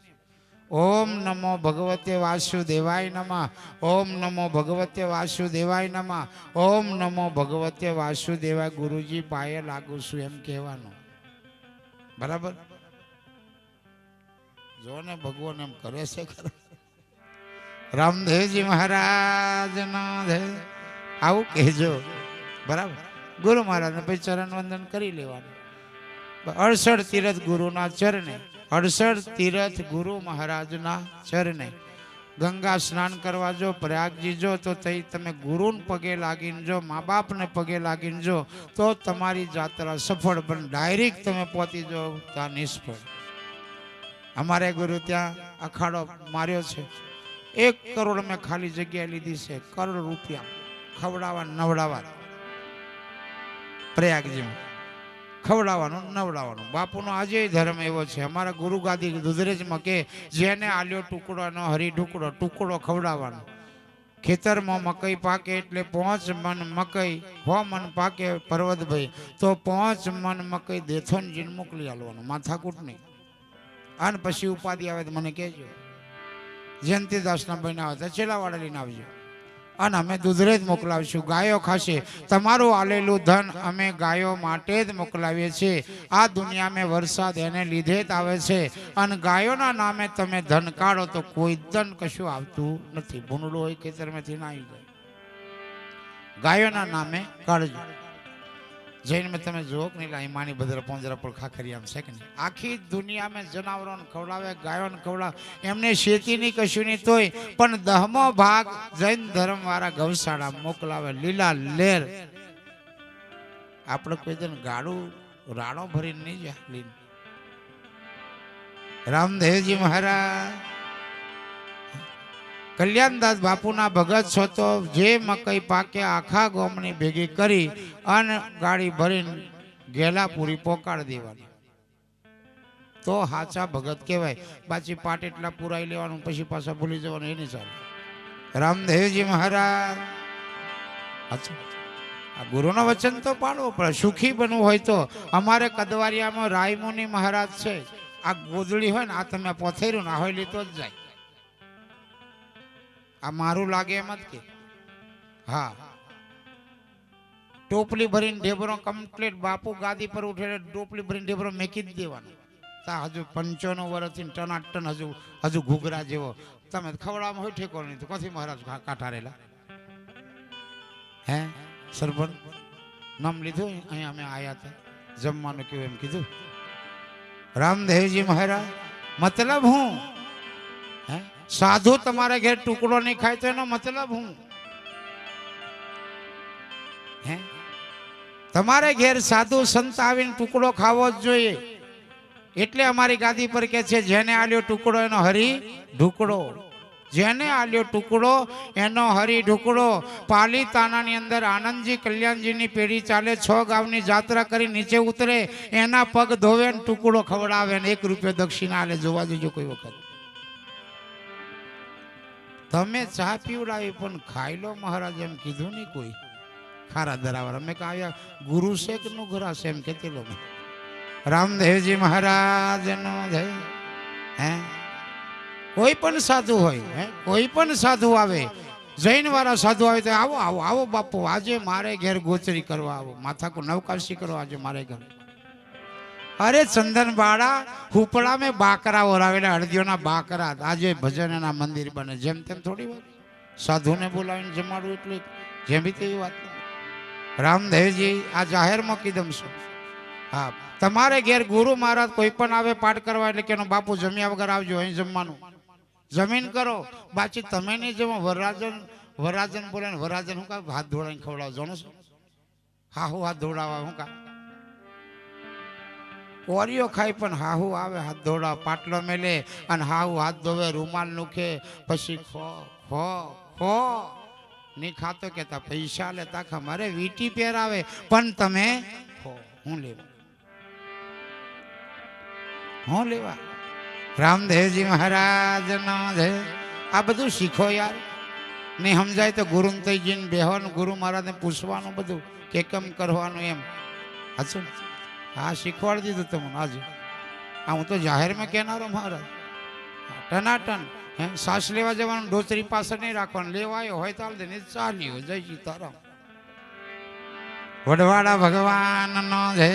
ઓમ નમો ભગવતે વાસુદેવાય નમઃ, ઓમ નમો ભગવતે વાસુદેવાય નમઃ, ઓમ નમો ભગવતે વાસુદેવાય. ગુરુજી પાયે લાગુ છું એમ કહેવાનું. બરાબર. જોને ભગવાન એમ કરે છે ખરા. રામદેવજી મહારાજ આવું કહેજો. બરાબર. ગુરુ મહારાજને પછી ચરણ વંદન કરી લેવાનું. 68 તીરથ ગુરુના ચરણે, 68 તીરથ ગુરુ મહારાજના ચરણે. ગંગા સ્નાન કરવા જો, પ્રયાગજી જો તો તમે ગુરુને પગે લાગીને જો, મા બાપને પગે લાગીને જો તો તમારી જાત્રા સફળ, પણ ડાયરેક્ટ તમે પહોંચી જાઓ ત્યાં નિષ્ફળ. અમારે ગુરુ ત્યાં અખાડો માર્યો છે. 1 કરોડ મેં ખાલી જગ્યા લીધી છે, કરોડ રૂપિયા ખવડાવવા નવડાવવા. પ્રયાગજીમાં ખવડાવવાનું નવડાવવાનું. બાપુનો આજે ધર્મ એવો છે. અમારા ગુરુ ગાદી દુધરેજમાં કે જેને આલ્યો ટુકડોનો હરી ઢુકડો, ટુકડો ખવડાવવાનો. ખેતરમાં મકઈ પાકે એટલે 5 મણ મકઈ, 100 મણ પાકે પર્વતભાઈ તો 5 મણ મકઈ દેથોનજીને મોકલી આલવાનું, માથાકૂટ નહીં. અને પછી ઉપાધિ આવે તો મને કહેજો. જયંતીદાસના બન્યા હતા ચેલાવાડા લઈને આવજો અને અમે દૂધરેજ મોકલાવીશું. ગાયો ખાશે. તમારું આલેલું ધન અમે ગાયો માટે જ મોકલાવીએ છીએ. આ દુનિયામાં વરસાદ એને લીધે જ આવે છે અને ગાયોના નામે તમે ધન કાઢો તો કોઈ ધન કશું આવતું નથી. ભૂંડળું હોય ખેતરમાંથી ના આવી જાય. ગાયોના નામે કાઢજો. જૈનમાં તમે જુઓ કે નહીં, ઈમાની ભદ્ર પોંજરા પર ખાખરિયામ છે કે નહીં. આખી દુનિયામાં જનાવરોને ખવડાવે, ગાયોને ખવડાવે, એમને શેતી નહીં કશું નહીં તોય પણ 10મો ભાગ જૈન ધર્મ વાળા ગૌશાળા મોકલાવે. લીલા લેર. આપણે કોઈ દિન ગાડું રાડો ભરીને નહીં જાય. રામદેવજી મહારાજ કલ્યાણદાસ બાપુના ભગત છો તો જે મકઈ પાકે આખા ગોમની ભેગી કરી અને ગાડી ભરીને ગેલાપુરી પોકાડી દેવાની તો હાચા ભગત કહેવાય. પાછી પાટ એટલા પુરાઈ લેવાનું પછી પાછા ભૂલી જવાનું એ નહીં ચાલે. રામદેવજી મહારાજ આ ગુરુનો વચન તો પાડવો પડે. સુખી બનવું હોય તો અમારે કદવારિયામાં રાયમુનિ મહારાજ છે. આ ગોદડી હોય ને આ તમે પોથેર્યું ના હોય લીધો જ જાય. આ મારું લાગે એમ જ કે હા ટોપલી ભરીને ઢેબરો કમ્પ્લીટ બાપુ ગાદી પર ઉઠે ટોપલી ભરીને ઢેબરો મેકી જ દેવાનો. હજુ 95 વર્ષથી ટનાટન હજુ ઘૂઘરા જેવો તમે ખવડાવવામાં હોય ઠેકો નહીં તો કથી મહારાજ કાંઠારેલા હે સરપંચ નામ લીધું અહીંયા અમે આવ્યા હતા જમવાનું કેવું એમ કીધું. રામદેવજી મહારાજ મતલબ હું હે સાધુ તમારા ઘેર ટુકડો નહીં ખાય તો એનો મતલબ હું હે તમારે ઘેર સાધુ સંત આવીને ટુકડો ખાવો જ જોઈએ. એટલે અમારી ગાદી પર કે છે જેને આલ્યો ટુકડો એનો હરી ઢુકડો. જેને આલ્યો ટુકડો એનો હરી ઢુકડો. પાલીતાણાની અંદર આનંદજી કલ્યાણજીની પેઢી ચાલે 6 ગામની જાત્રા કરી નીચે ઉતરે એના પગ ધોવે ને ટુકડો ખવડાવે ને 1 રૂપિયો દક્ષિણા આલે. જોવા દેજો કોઈ વખત. તમે ચા પીવડાવી પણ ખાઈ લો મહારાજ એમ કીધું નહીં કોઈ ખારા ધરાવર. અમે કહ્યા ગુરુ છે કે નું ઘરા છે એમ કેતી લો. રામદેવજી મહારાજ નો જય. હે કોઈ પણ સાધુ હોય હે કોઈ પણ સાધુ આવે જૈન વાળા સાધુ આવે તો આવો આવો આવો બાપુ આજે મારે ઘેર ગોચરી કરવા આવો માથાકુ નવકાશી કરવા આજે મારે ઘર. અરે ચંદન બાળા હુપડા મેં બાકરા ઓરાવેલા હળદીઓના બાકરા. આજે ભજન એના મંદિર બને જેમ તેમ થોડી વાત. સાધુને બોલાવીને જમાડવું એટલે જેમ બી તેવી વાત. રામદેવજી આ જાહેરમાં કીધમ છું. હા તમારે ઘેર ગુરુ મહારાજ કોઈ પણ આવે પાઠ કરવા એટલે કે બાપુ જમ્યા વગર આવજો અહીં જમવાનું જમીન કરો. બાકી તમે નહીં જમો. વરરાજન બોલે ને વરરાજન હું કા હાથ ધોડાઈને ખવડાવ જાણો છો. હાહુ હાથ ધોડાવા હું કા કોરીઓ ખાય પણ હાહુ આવે હાથ ધોડાવ પાટલો મેલે અને હાહુ હાથ ધોવે રૂમાલ નુખે પછી ખો ખો ખો નહીં ખાતો કેતા પૈસા લેતા ખા મારે વીટી પહેરાવે પણ તમે ખો હું લેવા હું લેવા. રામદેવજી મહારાજ નો જય. આ બધું શીખો યાર. નહીં સમજાય તો ગુરુ તૈજીને બેહવાનું ગુરુ મહારાજને પૂછવાનું બધું કે કેમ કરવાનું એમ. હાચું હા શીખવાડી દીધું તમને આજે. હા હું તો જાહેરમાં કહેનારો મહારાજ ટનાટન હે સાસ લેવા જવાનું ડોચરી પાસે નહીં રાખવાનું. લેવાયો હોય તો દે નહીં ચાલી હોય. જય સીતારામ. વડવાડા ભગવાન નો જય.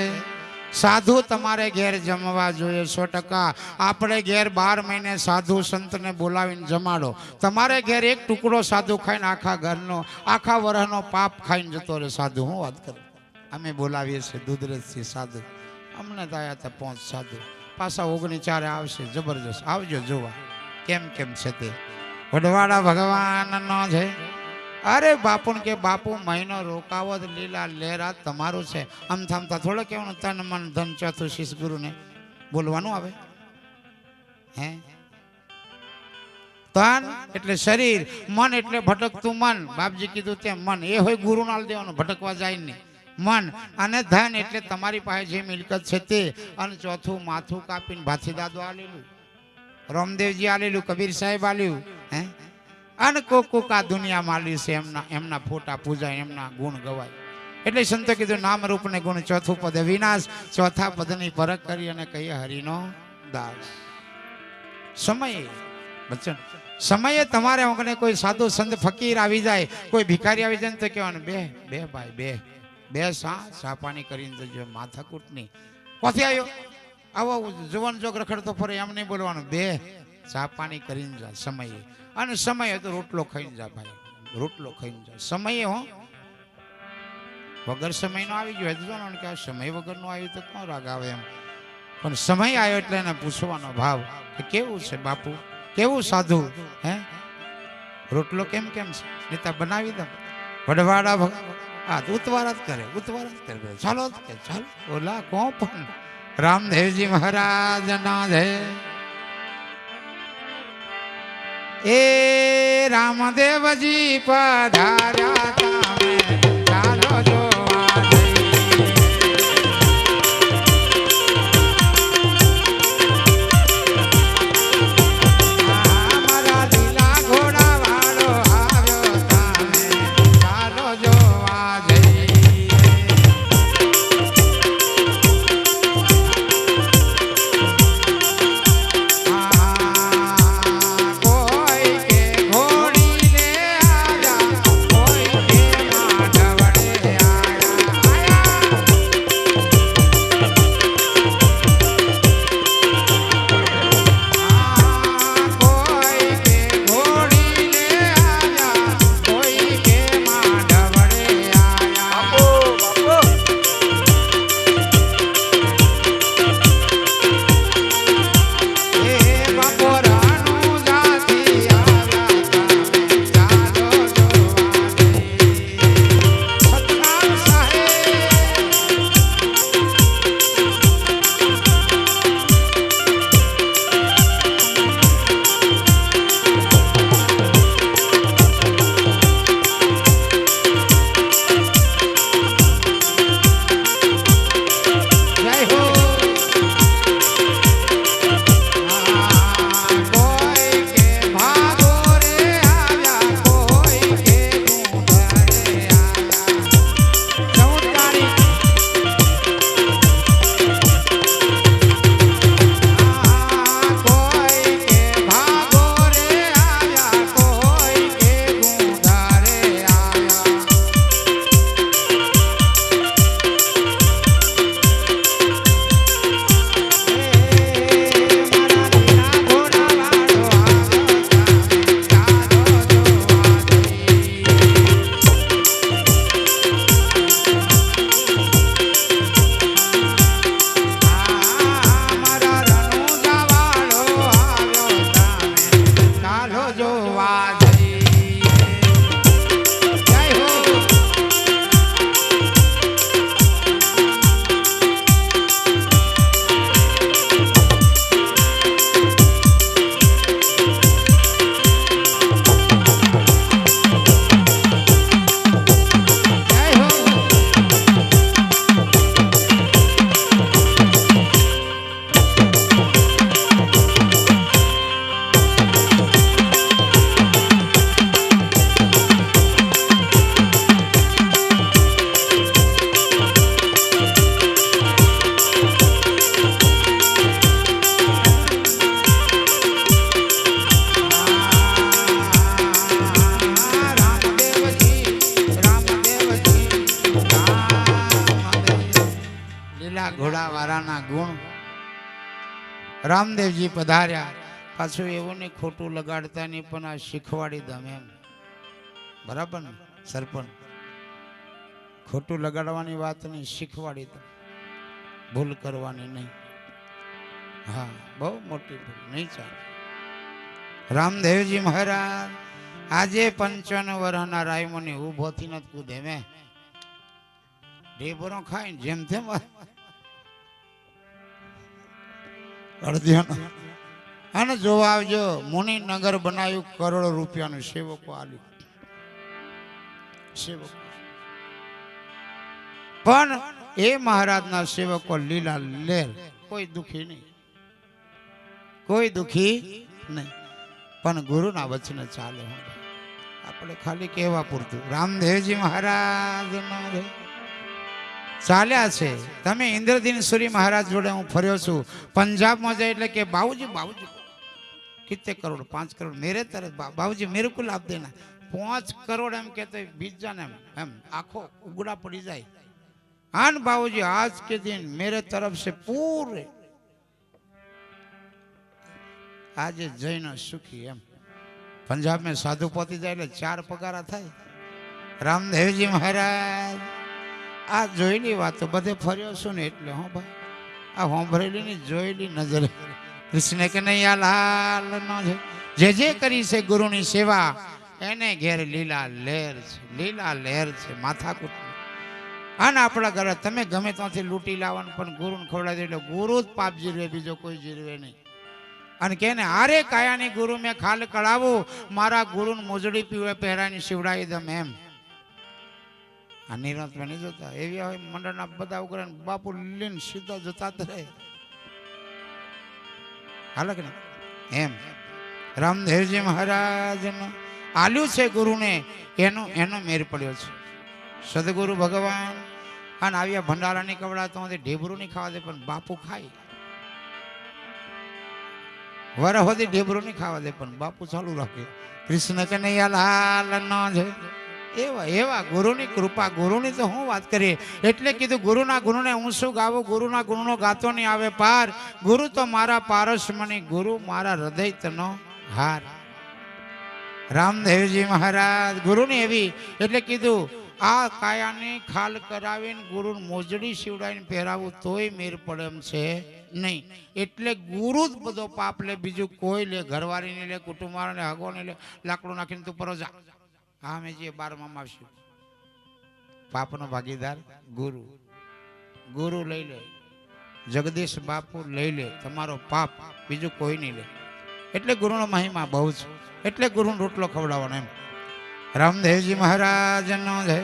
સાધુ તમારે ઘેર જમવા જોઈએ 100%. આપણે ઘેર 12 મહિને સાધુ સંતને બોલાવીને જમાડો. તમારે ઘેર એક ટુકડો સાધુ ખાઈને આખા ઘરનો આખા વર્ષનો પાપ ખાઈને જતો રહે સાધુ. હું વાત કરું અમે બોલાવીએ છીએ દુધરજથી સાધુ. અમને તો આવ્યા હતા 5 સાધુ પાછા 19 આવશે. જબરજસ્ત આવજો જોવા કેમ કેમ છે તે. વડવાડા ભગવાનનો છે. અરે બાપુ કે બાપુ મહિનો રોકાવો લીલા લહેરા તમારું છે. આમ થામતા થોડો કહેવાનું તન મન ધન ચોથું શીશ ગુરુને બોલવાનું આવે. હે તન એટલે શરીર, મન એટલે ભટકતું મન. બાપજી કીધું તેમ મન એ હોય ગુરુ નાલ દેવાનું ભટકવા જાય નહીં. મન અને ધન એટલે તમારી પાસે જે મિલકત છે તે. અને ચોથું માથું કાપીને ભાથી દાદો આલેલું, રામદેવજી આલેલું, કબીર સાહેબ આલ્યું. હે અને કોક આ દુનિયામાં આલ્યું છે એમના ફોટા પૂજાય એમના ગુણ ગવાય. એટલે સંતો કીધું નામ રૂપ ને ગુણ ચોથું પદ વિનાશ. ચોથા પદની પરખ કરી અને કહીએ હરિનો દાસ. સમયે બચ્ચન સમયે તમારે ઓગણે કોઈ સાધુ સંત ફકીર આવી જાય, કોઈ ભિખારી આવી જાય તો કહેવાનું બે બે ભાઈ બે સા પાણી કરીને જજો. માથાકૂટ નહીં. કોથી આવ્યો આવો જુવાન જોગ રખડતો ફરે એમ નહીં બોલવાનું. બે ચા પાણી કરીને જા સમયે. અને સમયે તો રોટલો ખાઈને જા ભાઈ, રોટલો ખાઈને જા સમયે. હો વગર સમયનો આવી ગયો તો જોવાનું કે આ સમય વગરનો આવ્યું તો કોણ રાગ આવે એમ. પણ સમય આવ્યો એટલે એને પૂછવાનો ભાવ કે કેવું છે બાપુ, કેવું સાધુ, હે રોટલો કેમ છે નેતા બનાવી દઉં. વડવાડા હા ઉતવાર જ કરે ચાલો કે ચાલો ઓલા કોણ પણ રામદેવજી મહારાજ ના જય એ રામદેવજી પધાર્યા તમે ચાલો જોવા મારા લીલા ઘોડા વાળો આવ્યો તમે ચાલો જોવા ઘોડાવાળાના ગુણ રામદેવજી પધાર્યા પાછું એવું નહીં ખોટું લગાડતા નહીં પણ આ શીખવાડી દમ એમ બરાબર ને સરપંચ ખોટું લગાડવાની વાત નહીં શીખવાડી દમ ભૂલ કરવાની નહીં હા બહુ મોટી ભૂલ નહીં ચાલે રામદેવજી મહારાજ આજે 55 વર્ષના રાયમોની ઊભોથી નથી કૂદે મેં ઢેબરો ખાઈને જેમ તેમ અને જોવા આવજો મુનિનગર બનાવ્યું કરોડો રૂપિયાનું સેવકો આલ્યું સેવકો પણ એ મહારાજના સેવકો લીલા લેર કોઈ દુખી નહીં પણ ગુરુના વચને ચાલે આપણે ખાલી કહેવા પૂરતું રામદેવજી મહારાજ ચાલ્યા છે તમે ઇન્દ્રદીન સુરી મહારાજ જોડે હું ફર્યો છું પંજાબમાં જાય એટલે કે બાબુજી कितने करोड़ 5 करोड़ मेरे तरफ बाबूजी मेरे को लाभ देना 5 करोड़ एम कहते बीत जाने एम आंखों उगड़ा पड़ी जाए आन बाबूजी आज के दिन मेरे तरफ से पूरे आज जैन सुखी एम पंजाब में साधु पहुंची जाए 4 पगारा थाय रामदेवजी महाराज आ जोईली वातो बधे फर्यो छुं ने एटले हो भाई आ होंभरेली ने जोईली नजर कृष्ण के नहीं लाल नो जे करी से गुरु नी सेवा एने घेर लीला लहर छे माथाकूट અને આપણા ઘરે તમે ગમે ત્યાંથી લૂંટી લાવવાનું પણ ગુરુને ખવડાવી દે એટલે ગુરુ જ પાપ જીરવે, બીજો કોઈ જીરવે નહીં. અને કે ને આરે કાયાની ગુરુ મેં ખાલ કળાવું, મારા ગુરુને મોજડી પીવે પહેરાની શિવડાવી દમ એમ. આ નિરંતમાં નહીં જોતા એવી હોય મંડળના બધા ઉગ્ર બાપુ લીન સીધા જતા જ રહે. હાલે કે એમ રામદેવજી મહારાજનું આલ્યું છે ગુરુને, એનો મેર પડ્યો છે. સદગુરુ ભગવાન અને આવ્યા ભંડારા ની કવડા તો ઢેબરું નહીં ખાવા દે, પણ બાપુ ખાય. વર સુધી ઢેબરું નહીં ખાવા દે, પણ બાપુ ચાલુ રાખે. કૃષ્ણ કનૈયા લાલ નો છે. એવા એવા ગુરુની કૃપા, ગુરુની તો હું વાત કરીએ. એટલે કીધું ગુરુના ગુણને હું શું ગાવું, ગુરુના ગુણનો ગાતો નહીં આવે પાર. ગુરુ તો મારા પારસમણી, ગુરુ મારા હૃદય તનો હાર. રામદેવજી મહારાજ ગુરુની એવી, એટલે કીધું આ કાયાની ખાલ કરાવીને ગુરુ મોજડી શિવડાવીને પહેરાવું તોય મેર પડે એમ છે નહીં. એટલે ગુરુ જ બધો પાપ લે, બીજું કોઈ લે. ઘરવાળી ને લે, કુટુંબવાળાને હગો ને લે, લાકડું નાખીને તું પરો જા. હા મેં જે 12માં આવશું. પાપનો ભાગીદાર ગુરુ. ગુરુ લઈ લે, જગદીશ બાપુ લઈ લે તમારો પાપ, બીજું કોઈ નહીં લે. એટલે ગુરુનો મહિમા બહુ છે. એટલે ગુરુનો રોટલો ખવડાવવાનો એમ. રામદેવજી મહારાજ નો છે.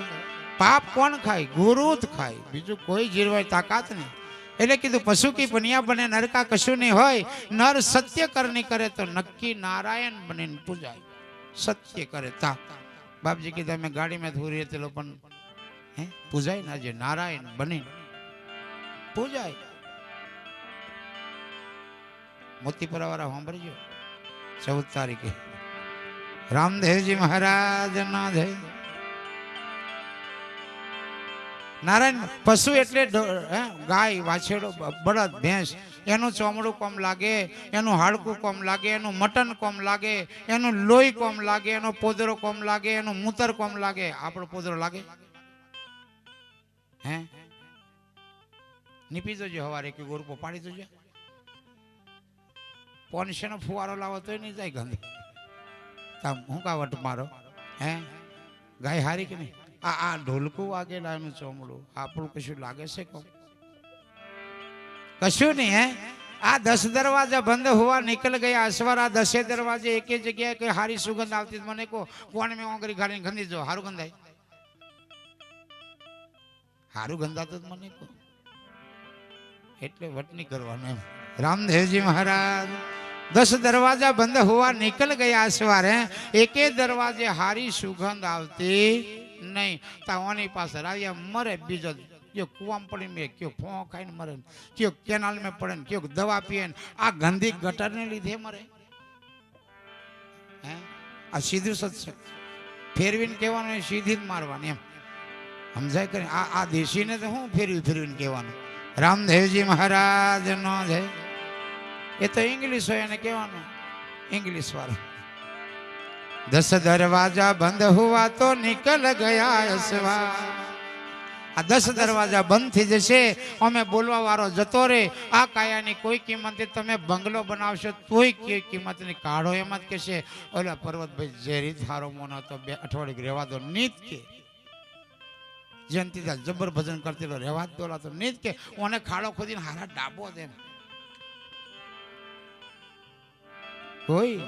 પાપ કોણ ખાય? ગુરુ જ ખાય, બીજું કોઈ જીરવાય તાકાત નહીં. એટલે કીધું પશુ કી પનિયા બને નરકા કશું નહીં હોય. નર સત્ય કરની કરે તો નક્કી નારાયણ બને પૂજાય. સત્ય કરે તા બાપજી કીધું અમે ગાડીમાં થોડી હતી પણ હે પૂજાય ના, જે નારાયણ બને પૂજાય. મોતીપુરા વાળા સાંભળજો 14 તારીખે રામદેવજી મહારાજ ના જય. નારાયણ પશુ એટલે ગાય, વાછેડો, બળદ, ભેંસ. એનું ચોમડું કોમ લાગે, એનું હાડકું કોમ લાગે, એનું મટન કોમ લાગે, એનું લોહી કોમ લાગે, એનો પોદરો કોમ લાગે, એનું મૂતર કોમ લાગે. આપણો પોદરો લાગે હે? નીપી જોજો હવારે કે ગોરકો પાડી જોજો. પોનશેનો ફુવારો લાવો તોય નહીં જાય ગંદી. હું કા વટ મારો હે? ગાય હારી કે નહીં? આ ઢોલકું વાગેલા એનું ચોમડું આપણું કશું લાગે છે? કશું નહીં. હે આ 10 દરવાજા બંધ હોવા નીકળ ગયા અસવાર. આ 10 દરવાજે એક જગ્યાએ કઈ હારી સુગંધ આવતી મને કહો કોણ મેં ઓંગરી ઘાલીને ગંધી જો હારું ગંધાય? હારું ગંધાતું મને કહો. એટલે વટ નહીં કરવાનું એમ. રામદેવજી મહારાજ 10 દરવાજા બંધ હોવા નીકળ ગયા અસવાર. એકે દરવાજે હારી સુગંધ આવતી નહીં. તાવાની પાસે આવ્યા મરે. બીજો કયો કુવામાં પડીને મેં કયો ફોં ખાઈને મરે, કયો કેનાલ મેં પડે ને કયો દવા પીએ ને આ ગંદી ગટરને લીધે મરે. હે આ સીધું સત્સંગ ફેરવીને કહેવાનું, સીધી જ મારવાની એમ. સમજાય કરે? આ દેશીને તો હું ફેરવીને કહેવાનું. રામદેવજી મહારાજ નો જય. એ તો ઇંગ્લિશ હોય એને કહેવાનું ઇંગ્લિશ વાળો. 10 દરવાજા બંધ હુआ તો નિકલ ગયા અસવાર. આ 10 દરવાજા બંધ થઈ જશે, અમે બોલવા વાળો જતો રે. આ કાયાની કોઈ કિંમત, તમે બંગલો બનાવશો તોય કોઈ કિંમત નહીં. કાઢો એમ જ કહેશે ઓલા પર્વતભાઈ જે રીત હારો મોનો હતો 2 અઠવાડિયે રહેવા દો નીત કે. જયંતિદાસ જબર ભજન કરતી રહેવા જ દોલા તો નીત કે. ઓને ખાડો ખોદીને હારા ડાબો દે. કોઈ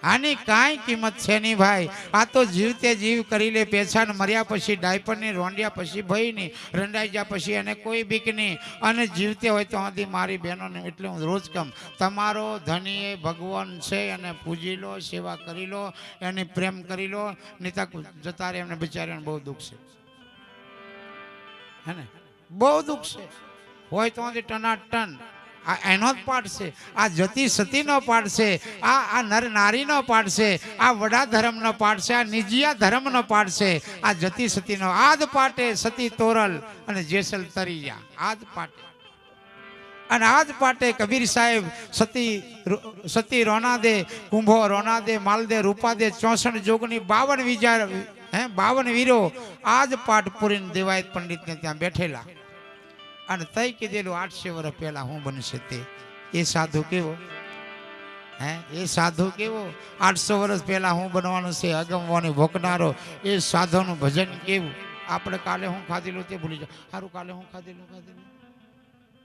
આની કાંઈ કિંમત છે નહીં ભાઈ. આ તો જીવતે જીવ કરી લે પેછાન. મર્યા પછી ડાયપર ની, રોંડિયા પછી ભય ની, રંડાઈ ગયા પછી એને કોઈ બીક નહીં. અને જીવતે હોય તો આથી મારી બહેનોને એટલે હું રોજ કમ તમારો ધની એ ભગવાન છે, એને પૂજી લો, સેવા કરી લો, એને પ્રેમ કરી લો. નીતા જતા રહે એમને બિચારીને બહુ દુઃખ છે હે ને? બહુ દુઃખ છે. હોય તો ટનાટન. આ એનો જ પાઠ છે. આ જતી સતીનો પાઠ છે. આ નર નારીનો પાઠ છે. આ વડા ધર્મનો પાઠ છે. આ નિજિયા ધર્મનો પાઠ છે. આ જતી સતીનો આદ પાટે સતી તોરલ અને જેસલ તરીયા આદ પાટે. અને આજ પાટે કબીર સાહેબ સતી રોના દે, કુંભો રોના દે, માલ દે, રૂપા દે, 64 જોગની 52 વિચાર 52 વીરો આજ પાઠ પૂરીને દેવાયત પંડિતને ત્યાં બેઠેલા. અને તઈ કીધેલું 800 વર્ષ પહેલા હું બનશે તે. એ સાધુ કેવો હે? એ સાધુ કેવો 800 વર્ષ પહેલા હું બનવાનું છે? અગમવાની ભોકનારો એ સાધુનું ભજન કેવું આપણે કાલે હું ખાધેલું તે ભૂલી જાઓ. સારું કાલે હું ખાધેલું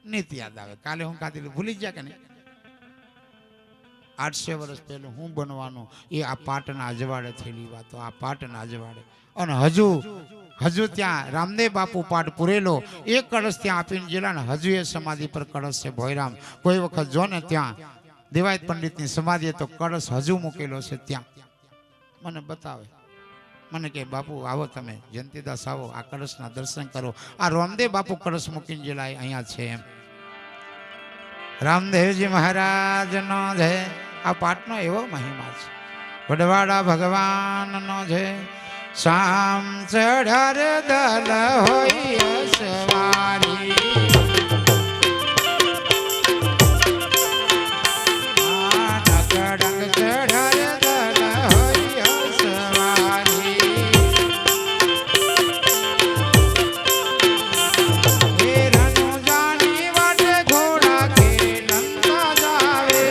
નીત યાદ આવે. કાલે હું ખાધેલું ભૂલી જાય કે નહીં. 800 વર્ષ પહેલું હું બનવાનું એ આ પાટના અજવાડે થયેલી વાતો. આ પાટના અજવાડે અને હજુ ત્યાં રામદેવ બાપુ પાઠ પૂરેલો એક કળશ ત્યાં આપીને ગયેલા ને હજુ એ સમાધિ પર કળશ છે. ભોયરામ કોઈ વખત જો ને ત્યાં દેવાયત પંડિતની સમાધિ તો કળશ હજુ મૂકેલો છે ત્યાં. મને બતાવે, મને કે બાપુ આવો તમે જયંતિદાસ આવો આ કળશના દર્શન કરો. આ રામદેવ બાપુ કળશ મૂકીને ગયેલા અહીંયા છે એમ. રામદેવજી મહારાજનો છે. આ પાઠનો એવો મહિમા છે. વડવાડા ભગવાનનો છે. શામ ચઢર દલ હોય સવારી નકડંગ ચઢર દલ હોય સવારી રનુ જાણી વાટે ઘોડા કે નંદા જાવે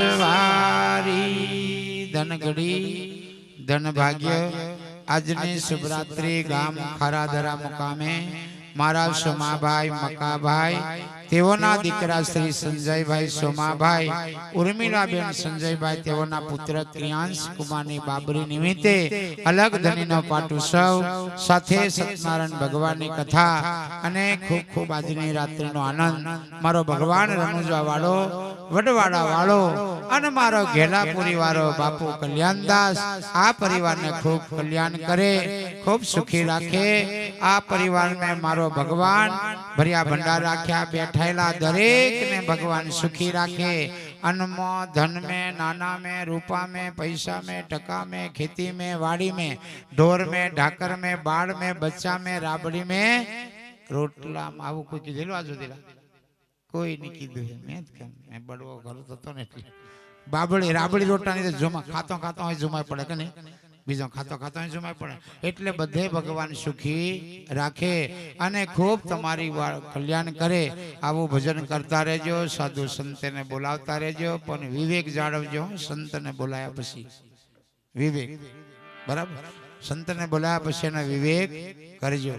સવારી ધન ઘડી ધન ભાગ્ય આજની શુભરાત્રિ ગામ ખારાદરા મુકામે મારા સોમાભાઈ મકાભાઈ તેઓના દીકરા શ્રી સંજયભાઈ સોમાભાઈ ઉર્મિલાબેન સંજયભાઈ તેઓના પુત્ર ક્રિયાંશ કુમારની બાબરી નિમિત્તે અલગ ધણીનો પાટોત્સવ સાથે સત્યનારાયણ ભગવાનની કથા અને ખૂબ ખૂબ આજની રાત્રિનો આનંદ મારો ભગવાન રણુજા વાળો વડવાડા વાળો અને મારો ઘેલાપુરી વાળો બાપુ કલ્યાણદાસ આ પરિવારને ખૂબ કલ્યાણ કરે ખૂબ સુખી રાખે આ પરિવારને મારો ભગવાન ભર્યા ભંડાર રાખ્યા બેઠેલા દરેક ને ભગવાન સુખી રાખે अन्न धन में नाना में रूपा में पैसा में टका में खेती में वाड़ी में ढोर में ढाकर में बाढ़ में बच्चा में राबड़ी में रोटला आવું કોઈ કીધેલું આજુ દેલા કોઈ નહીં કીધું મેં મેં બડવો ઘર તો ને એટલે બાબડી રાબડી રોટલાની તો જમા ખાતો ખાતો હોય જમાય પડે કે નહીં બીજો ખાતો ખાતો હોય જમાય પડે એટલે બધે ભગવાન સુખી રાખે અને ખૂબ તમારી કલ્યાણ કરે આવું ભજન કરતા રહેજો સાધુ સંતને બોલાવતા રહેજો પણ વિવેક જાળવજો સંતને બોલાયા પછી વિવેક બરાબર સંતને બોલાયા પછી એનો વિવેક કરજો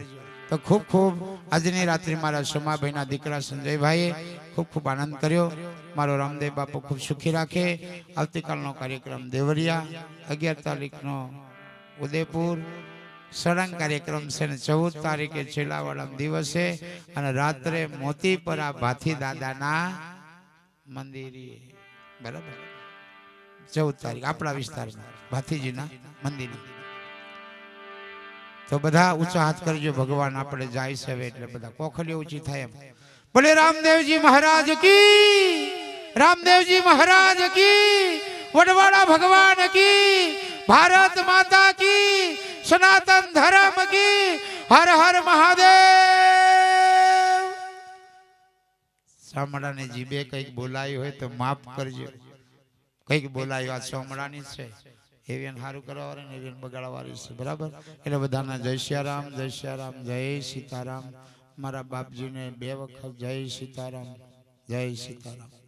તો ખૂબ ખૂબ આજની રાત્રિ મારા સોમાભાઈના દીકરા સંજયભાઈએ ખૂબ ખૂબ આનંદ કર્યો મારો રામદેવ બાપુ ખૂબ સુખી રાખે આવતીકાલનો કાર્યક્રમ દેવરિયા 11 તારીખનો ઉદયપુર સળંગ કાર્યક્રમ છે ને 14 તારીખે છેલ્લાવાળા દિવસે અને રાત્રે મોતીપરા ભાથી દાદાના મંદિરે બરાબર 14 તારીખ આપણા વિસ્તારમાં ભાથીજીના મંદિરે તો બધા ઊંચા હાથ કરજો ભગવાન આપણે જાય છે એટલે બધા કોખલી ઊંચી થાય એમ બોલે રામદેવજી મહારાજ કી રામદેવજી મહારાજ કી વડવાડા ભગવાન કી ભારત માતા કી સનાતન ધર્મ કી હર હર મહાદેવ સામડાને જીભે કઈક બોલાયું હોય તો માફ કરજો કઈક બોલાયું આ સામડાની છે એવી સારું કરવાવાળી ને એવી બગાડવાળી છે બરાબર એટલે બધાના જય સિયારામ જય સિયારામ જય સીતારામ મારા બાપજીને 2 વખત જય સીતારામ જય સીતારામ